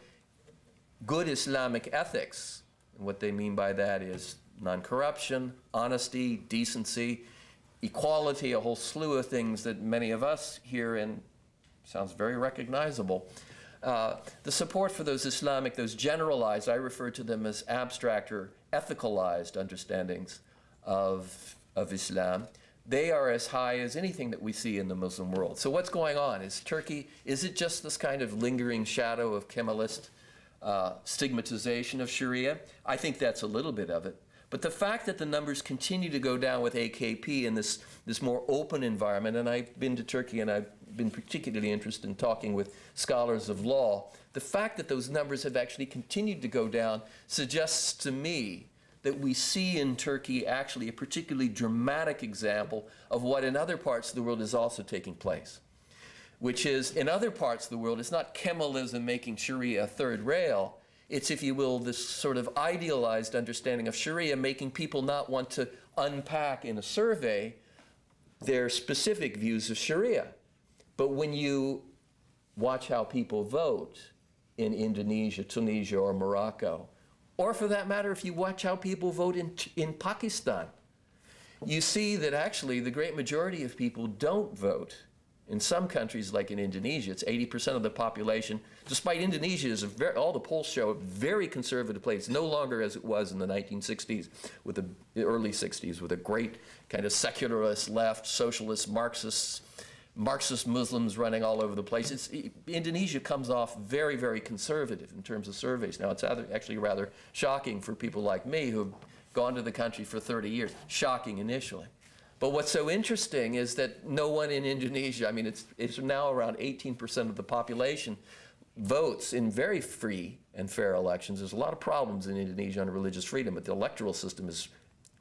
good Islamic ethics, and what they mean by that is non-corruption, honesty, decency, equality, a whole slew of things that many of us here in, sounds very recognizable. The support for those Islamic, those generalized, I refer to them as abstract or ethicalized understandings of Islam, they are as high as anything that we see in the Muslim world. So what's going on? Is Turkey, is it just this kind of lingering shadow of Kemalist stigmatization of Sharia? I think that's a little bit of it. But the fact that the numbers continue to go down with AKP in this more open environment, and I've been to Turkey and I've been particularly interested in talking with scholars of law, the fact that those numbers have actually continued to go down suggests to me that we see in Turkey actually a particularly dramatic example of what in other parts of the world is also taking place, which is in other parts of the world, it's not Kemalism making Sharia a third rail. It's, if you will, this sort of idealized understanding of Sharia making people not want to unpack in a survey their specific views of Sharia. But when you watch how people vote in Indonesia, Tunisia, or Morocco, or for that matter, if you watch how people vote in Pakistan, you see that actually the great majority of people don't vote In some countries, like in Indonesia, it's 80% of the population, despite Indonesia is all the polls show a very conservative place, no longer as it was in the 1960s, with the early 60s, with a great kind of secularist left, socialist, Marxist Muslims running all over the place. Indonesia comes off very, very conservative in terms of surveys. Now, it's actually rather shocking for people like me who've gone to the country for 30 years. Shocking initially. But what's so interesting is that no one in Indonesia, I mean, it's now around 18% of the population votes in very free and fair elections. There's a lot of problems in Indonesia on religious freedom, but the electoral system is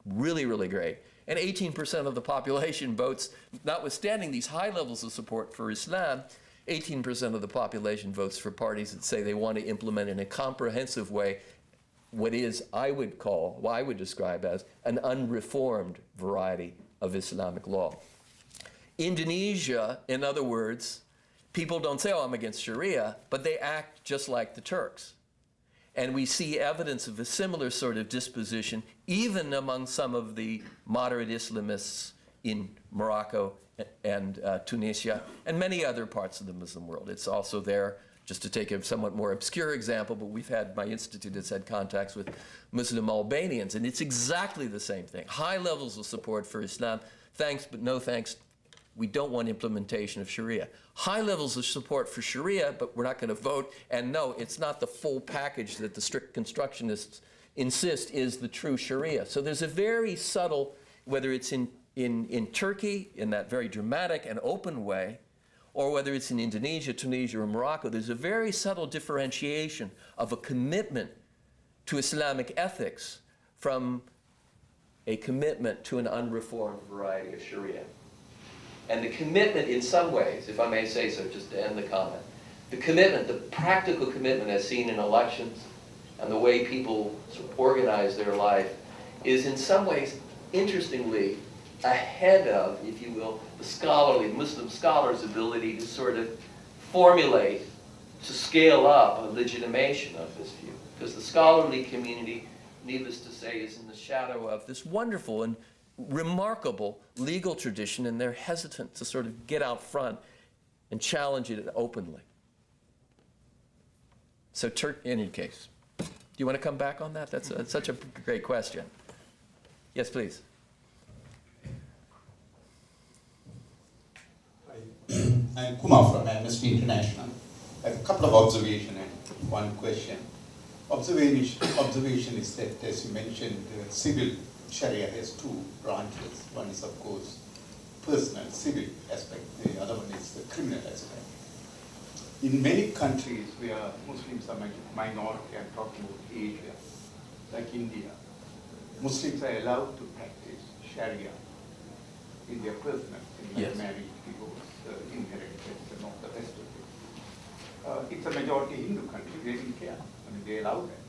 really, really great. And 18% of the population votes, notwithstanding these high levels of support for Islam, 18% of the population votes for parties that say they want to implement in a comprehensive way what I would describe as an unreformed variety of Islamic law. Indonesia, in other words, people don't say, oh, I'm against Sharia, but they act just like the Turks. And we see evidence of a similar sort of disposition even among some of the moderate Islamists in Morocco and Tunisia and many other parts of the Muslim world. It's also there, just to take a somewhat more obscure example, but my institute has had contacts with Muslim Albanians, and it's exactly the same thing. High levels of support for Islam, thanks but no thanks. We don't want implementation of Sharia. High levels of support for Sharia, but we're not going to vote. And no, it's not the full package that the strict constructionists insist is the true Sharia. So there's a very subtle, whether it's in Turkey, in that very dramatic and open way, or whether it's in Indonesia, Tunisia, or Morocco, there's a very subtle differentiation of a commitment to Islamic ethics from a commitment to an unreformed variety of Sharia. And the commitment in some ways, if I may say so, just to end the comment, the practical commitment as seen in elections and the way people sort of organize their life is in some ways, interestingly, ahead of, if you will, the Muslim scholar's ability to sort of formulate, to scale up a legitimation of this view. Because the scholarly community, needless to say, is in the shadow of this wonderful and remarkable legal tradition, and they're hesitant to sort of get out front and challenge it openly. So in any case, do you want to come back on that? That's such a great question. Yes, please. I'm Kumar from Amnesty International. I have a couple of observations and one question. Observation is that, as you mentioned, civil Sharia has two branches. One is, of course, personal, civil aspect. The other one is the criminal aspect. In many countries where Muslims are minority, I'm talking about Asia, like India, Muslims are allowed to practice Sharia in their personal, like marriage, divorce, inheritance, and all the rest of it. It's a majority Hindu country, they didn't care. I mean, they allow that.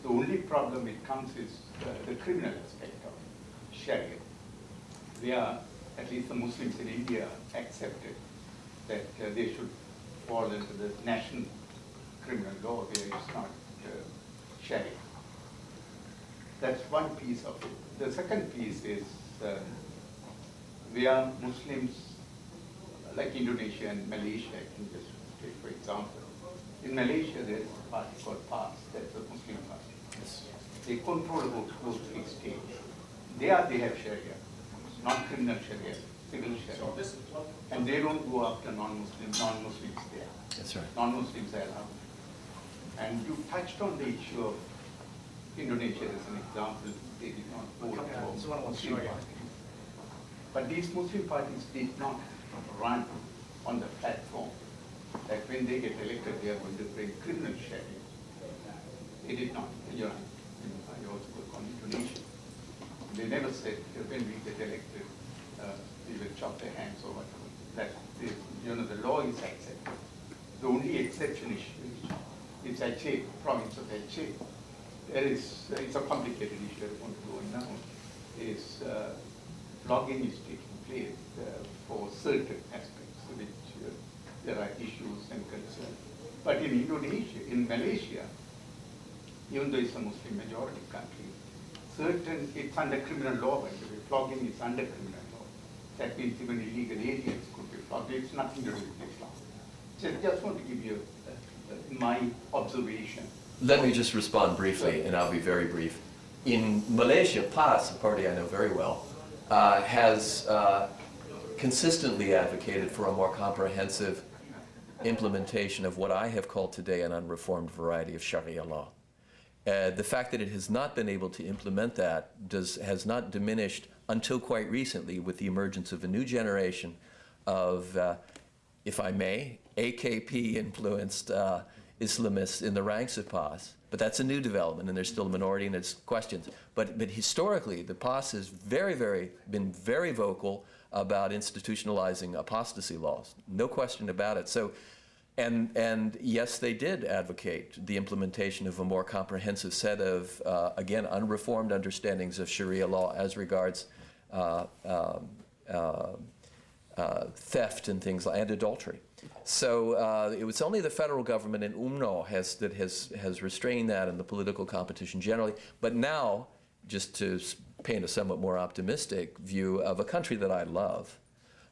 The only problem it comes is the criminal aspect of Sharia. Where at least the Muslims in India accepted that they should fall into the national criminal law where it's not Sharia. That's one piece of it. The second piece is where Muslims, like Indonesia and Malaysia, I can just take for example. In Malaysia, there is a party called PAS, that's a Muslim party. They control about 2-3 states. They have Sharia, not criminal Sharia, civil Sharia. And they don't go after non-Muslims there. That's right. Non-Muslims are allowed. And you touched on the issue of Indonesia as an example. They did not vote for Muslim parties. But these Muslim parties did not run on the platform that when they get elected, they are going to bring criminal Sharia. They did not. You're right. I also work on Indonesia. They never said, when we get elected, we will chop their hands or whatever. That the law is accepted. The only exception is Aceh, province of Aceh. It's a complicated issue, I don't want to go in now. Is logging is taking place for certain aspects, which there are issues and concerns. But in Indonesia, in Malaysia, even though it's a Muslim majority country, it's under criminal law, by the way. Flogging is under criminal law. That means even illegal aliens could be Republic. It's nothing to do with Islam. So I just want to give you my observation. Let me just respond briefly, and I'll be very brief. In Malaysia, PAS, a party I know very well, has consistently advocated for a more comprehensive implementation of what I have called today an unreformed variety of Sharia law. The fact that it has not been able to implement that has not diminished until quite recently with the emergence of a new generation of, if I may, AKP-influenced Islamists in the ranks of PAS. But that's a new development, and there's still a minority, and there's questions. But historically, the PAS has been very vocal about institutionalizing apostasy laws. No question about it. So, and yes, they did advocate the implementation of a more comprehensive set of, again, unreformed understandings of Sharia law as regards theft and things like, and adultery. So it was only the federal government in UMNO that has restrained that and the political competition generally. But now, just to paint a somewhat more optimistic view of a country that I love,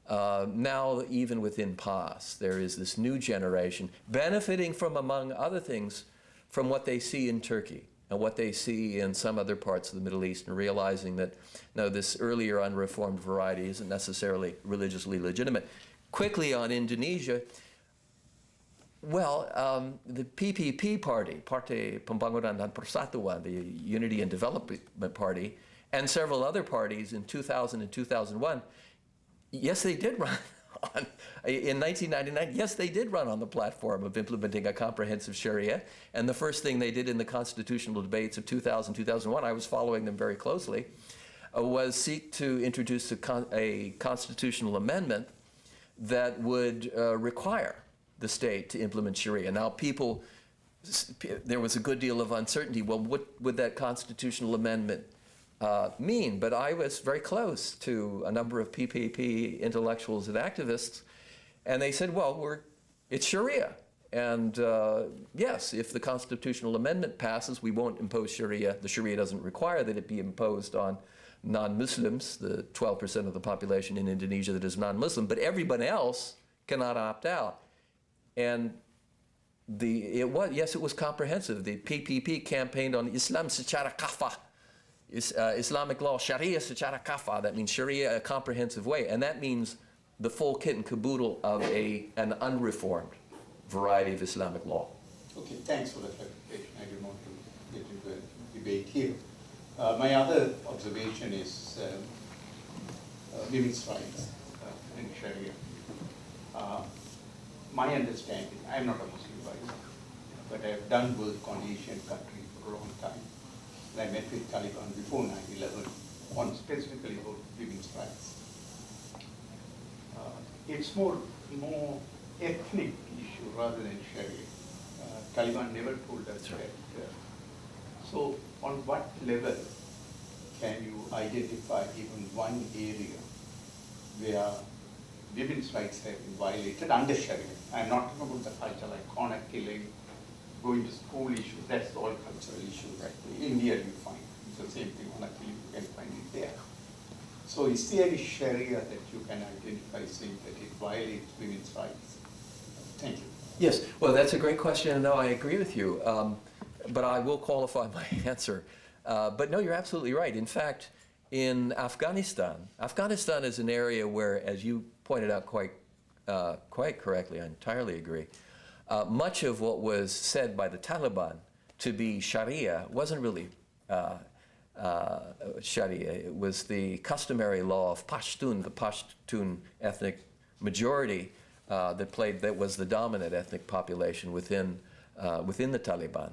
now even within PAS, there is this new generation benefiting from, among other things, from what they see in Turkey and what they see in some other parts of the Middle East, and realizing that, no, this earlier unreformed variety isn't necessarily religiously legitimate. Quickly on Indonesia, well, the PPP party, Partai Pembangunan dan Persatuan, the Unity and Development Party, and several other parties in 2000 and 2001, yes, they did run on, in 1999, yes, they did run on the platform of implementing a comprehensive Sharia. And the first thing they did in the constitutional debates of 2000, 2001, I was following them very closely, was seek to introduce a constitutional amendment that would require the state to implement Sharia. Now, there was a good deal of uncertainty. Well, what would that constitutional amendment mean? But I was very close to a number of PPP intellectuals and activists, and they said, well, it's Sharia. And yes, if the constitutional amendment passes, we won't impose Sharia. The Sharia doesn't require that it be imposed on non-Muslims, the 12% of the population in Indonesia that is non-Muslim, but everyone else cannot opt out. And yes, it was comprehensive. The PPP campaigned on Islam secara kafah, Islamic law, Sharia secara kafah. That means Sharia a comprehensive way, and that means the full kit and caboodle of an unreformed variety of Islamic law. Okay, thanks for the clarification. I didn't want to get into a debate here. My other observation is women's rights in Sharia. My understanding, I'm not a Muslim, by the way, but I've done work on Asian countries for a long time. And I met with Taliban before 9/11 on specifically about women's rights. It's more ethnic issue rather than Sharia. Taliban never told us that. So on what level can you identify even one area where women's rights have been violated under Sharia? I'm not talking about the culture like honor killing, going to school issues, that's all cultural issues. Right? In India you find it's the same thing, honor killing, you can find it there. So is there any Sharia that you can identify saying that it violates women's rights? Thank you. Yes, well, that's a great question, and no, I agree with you. But I will qualify my answer. But no, you're absolutely right. In fact, in Afghanistan is an area where, as you pointed out quite correctly, I entirely agree, much of what was said by the Taliban to be Sharia wasn't really Sharia. It was the customary law of Pashtun, the Pashtun ethnic majority that was the dominant ethnic population within the Taliban,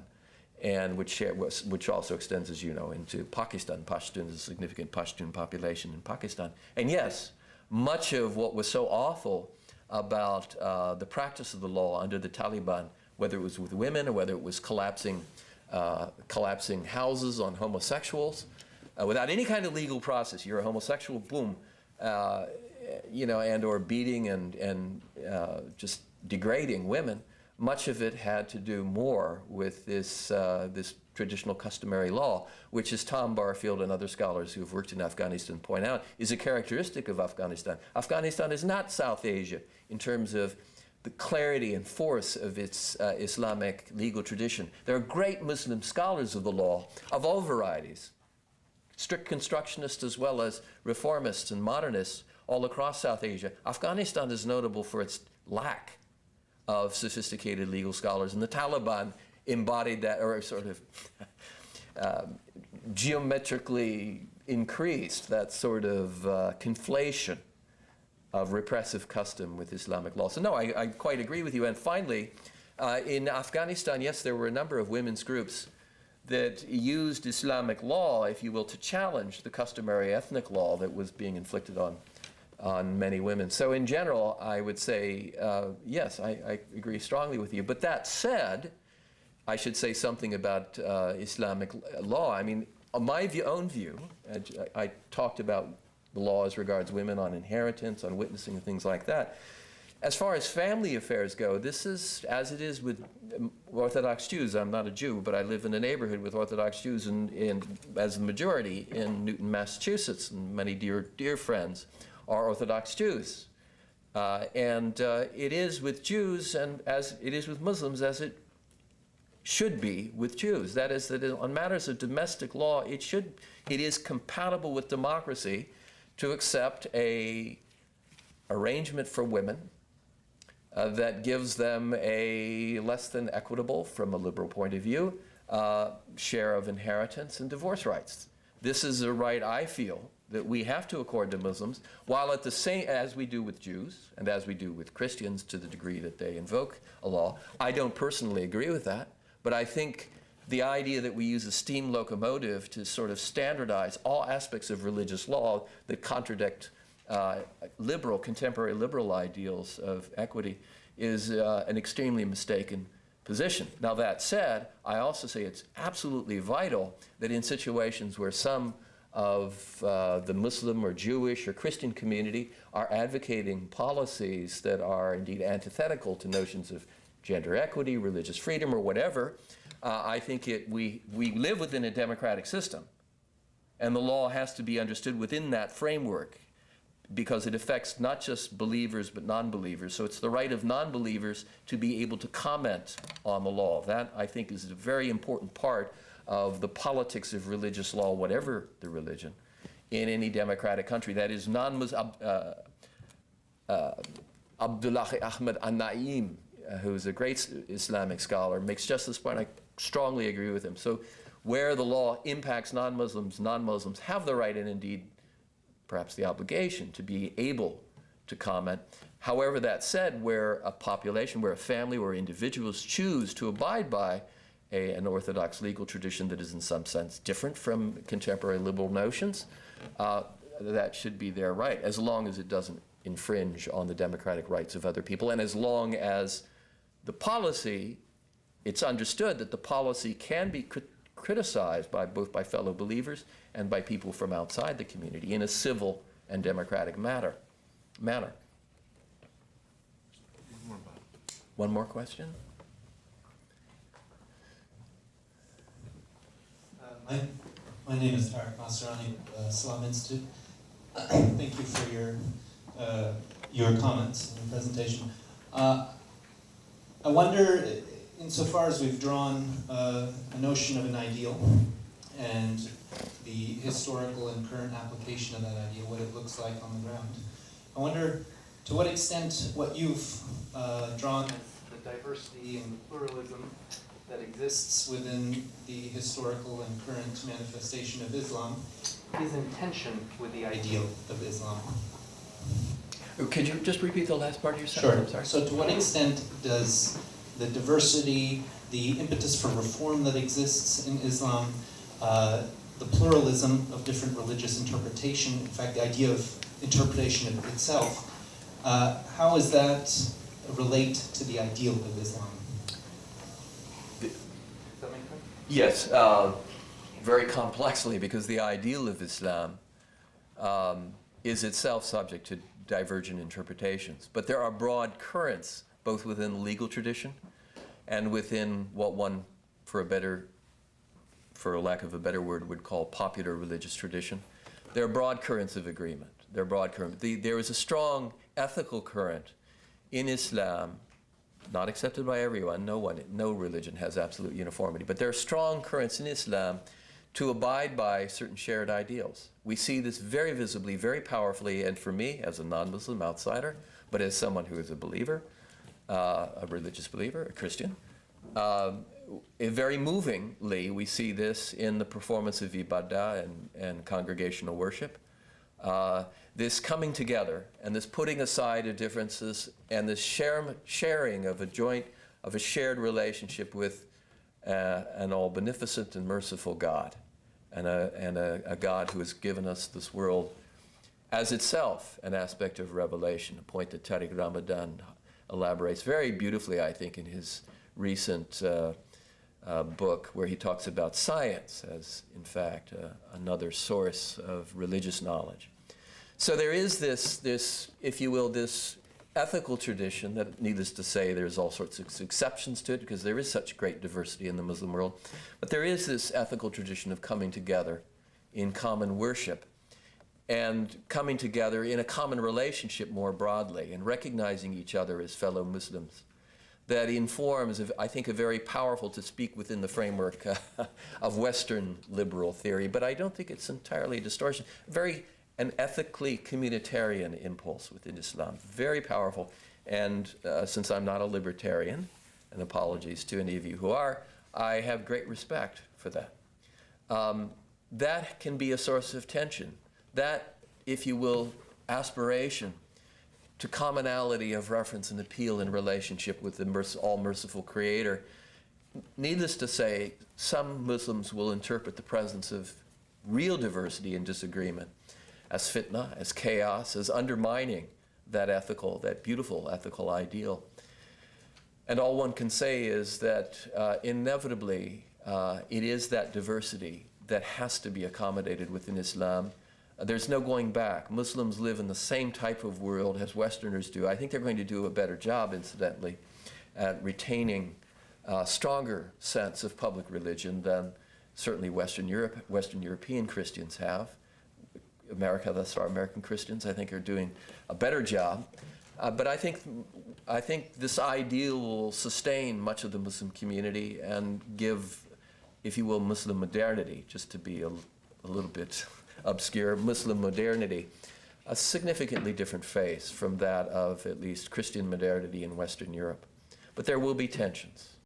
and which also extends, as you know, into Pakistan. Pashtun is a significant Pashtun population in Pakistan. And yes, much of what was so awful about the practice of the law under the Taliban, whether it was with women or whether it was collapsing houses on homosexuals, without any kind of legal process. You're a homosexual, boom, and or beating and just degrading women. much of it had to do more with this, this traditional customary law, which, as Tom Barfield and other scholars who have worked in Afghanistan point out, is a characteristic of Afghanistan. Afghanistan is not South Asia in terms of the clarity and force of its Islamic legal tradition. There are great Muslim scholars of the law of all varieties, strict constructionists as well as reformists and modernists all across South Asia. Afghanistan is notable for its lack of sophisticated legal scholars, and the Taliban embodied that, or sort of geometrically increased that sort of conflation of repressive custom with Islamic law. So no, I quite agree with you. And finally, in Afghanistan, yes, there were a number of women's groups that used Islamic law, if you will, to challenge the customary ethnic law that was being inflicted on many women. So in general, I would say, yes, I agree strongly with you. But that said, I should say something about Islamic law. I mean, on my own view, I talked about the law as regards women on inheritance, on witnessing, and things like that. As far as family affairs go, this is as it is with Orthodox Jews. I'm not a Jew, but I live in a neighborhood with Orthodox Jews as a majority in Newton, Massachusetts, and many dear friends are Orthodox Jews. It is with Jews, and as it is with Muslims, as it should be with Jews. That is, that on matters of domestic law, it is compatible with democracy to accept a arrangement for women that gives them a less than equitable, from a liberal point of view, share of inheritance and divorce rights. This is a right, I feel, that we have to accord to Muslims, while at the same, as we do with Jews and as we do with Christians to the degree that they invoke a law. I don't personally agree with that, but I think the idea that we use a steam locomotive to sort of standardize all aspects of religious law that contradict contemporary liberal ideals of equity is an extremely mistaken position. Now, that said, I also say it's absolutely vital that in situations where some of the Muslim or Jewish or Christian community are advocating policies that are indeed antithetical to notions of gender equity, religious freedom, or whatever, I think we live within a democratic system, and the law has to be understood within that framework, because it affects not just believers but non-believers. So it's the right of non-believers to be able to comment on the law. That, I think, is a very important part of the politics of religious law, whatever the religion, in any democratic country. That is, Abdullahi Ahmed An-Na'im, who's a great Islamic scholar, makes just this point. I strongly agree with him. So where the law impacts non-Muslims, non-Muslims have the right and indeed perhaps the obligation to be able to comment. However, that said, where a population, where a family, where individuals choose to abide by an orthodox legal tradition that is in some sense different from contemporary liberal notions, that should be their right, as long as it doesn't infringe on the democratic rights of other people, and as long as the policy, it's understood that the policy can be criticized by both by fellow believers and by people from outside the community in a civil and democratic manner. One more question? My name is Tariq Masrani, Salam Institute. Thank you for your comments and presentation. I wonder, insofar as we've drawn a notion of an ideal and the historical and current application of that ideal, what it looks like on the ground, I wonder to what extent what you've drawn as the diversity and the pluralism that exists within the historical and current manifestation of Islam is in tension with the ideal of Islam. Could you just repeat the last part of your sentence? Sure. I'm sorry. So to what extent does the diversity, the impetus for reform that exists in Islam, the pluralism of different religious interpretation, in fact, the idea of interpretation itself, how does that relate to the ideal of Islam? Does that make sense? Yes, very complexly, because the ideal of Islam is itself subject to divergent interpretations. But there are broad currents, both within the legal tradition and within what one, for lack of a better word, would call popular religious tradition. There are broad currents of agreement. There is a strong ethical current in Islam, not accepted by everyone. No religion has absolute uniformity, but there are strong currents in Islam to abide by certain shared ideals. We see this very visibly, very powerfully, and for me, as a non-Muslim outsider, but as someone who is a believer, a religious believer, a Christian, very movingly, we see this in the performance of ibadah and congregational worship. This coming together and this putting aside of differences and this sharing of a shared relationship with an all-beneficent and merciful God, and a God who has given us this world as itself an aspect of revelation, a point that Tariq Ramadan elaborates very beautifully, I think, in his recent book, where he talks about science as, in fact, another source of religious knowledge. So there is this, if you will, this ethical tradition that, needless to say, there's all sorts of exceptions to it because there is such great diversity in the Muslim world. But there is this ethical tradition of coming together in common worship and coming together in a common relationship more broadly and recognizing each other as fellow Muslims. That informs, I think, a very powerful, to speak within the framework of Western liberal theory, but I don't think it's entirely a distortion. An ethically communitarian impulse within Islam, very powerful. And since I'm not a libertarian, and apologies to any of you who are, I have great respect for that. That can be a source of tension. That, if you will, aspiration to commonality of reference and appeal in relationship with the all-merciful Creator. Needless to say, some Muslims will interpret the presence of real diversity and disagreement as fitna, as chaos, as undermining that beautiful ethical ideal. And all one can say is that inevitably it is that diversity that has to be accommodated within Islam. There's no going back. Muslims live in the same type of world as Westerners do. I think they're going to do a better job, incidentally, at retaining a stronger sense of public religion than certainly Western European Christians have. Thus far, American Christians, I think, are doing a better job. But I think this ideal will sustain much of the Muslim community and give, if you will, Muslim modernity, just to be a little bit obscure, Muslim modernity, a significantly different face from that of at least Christian modernity in Western Europe. But there will be tensions.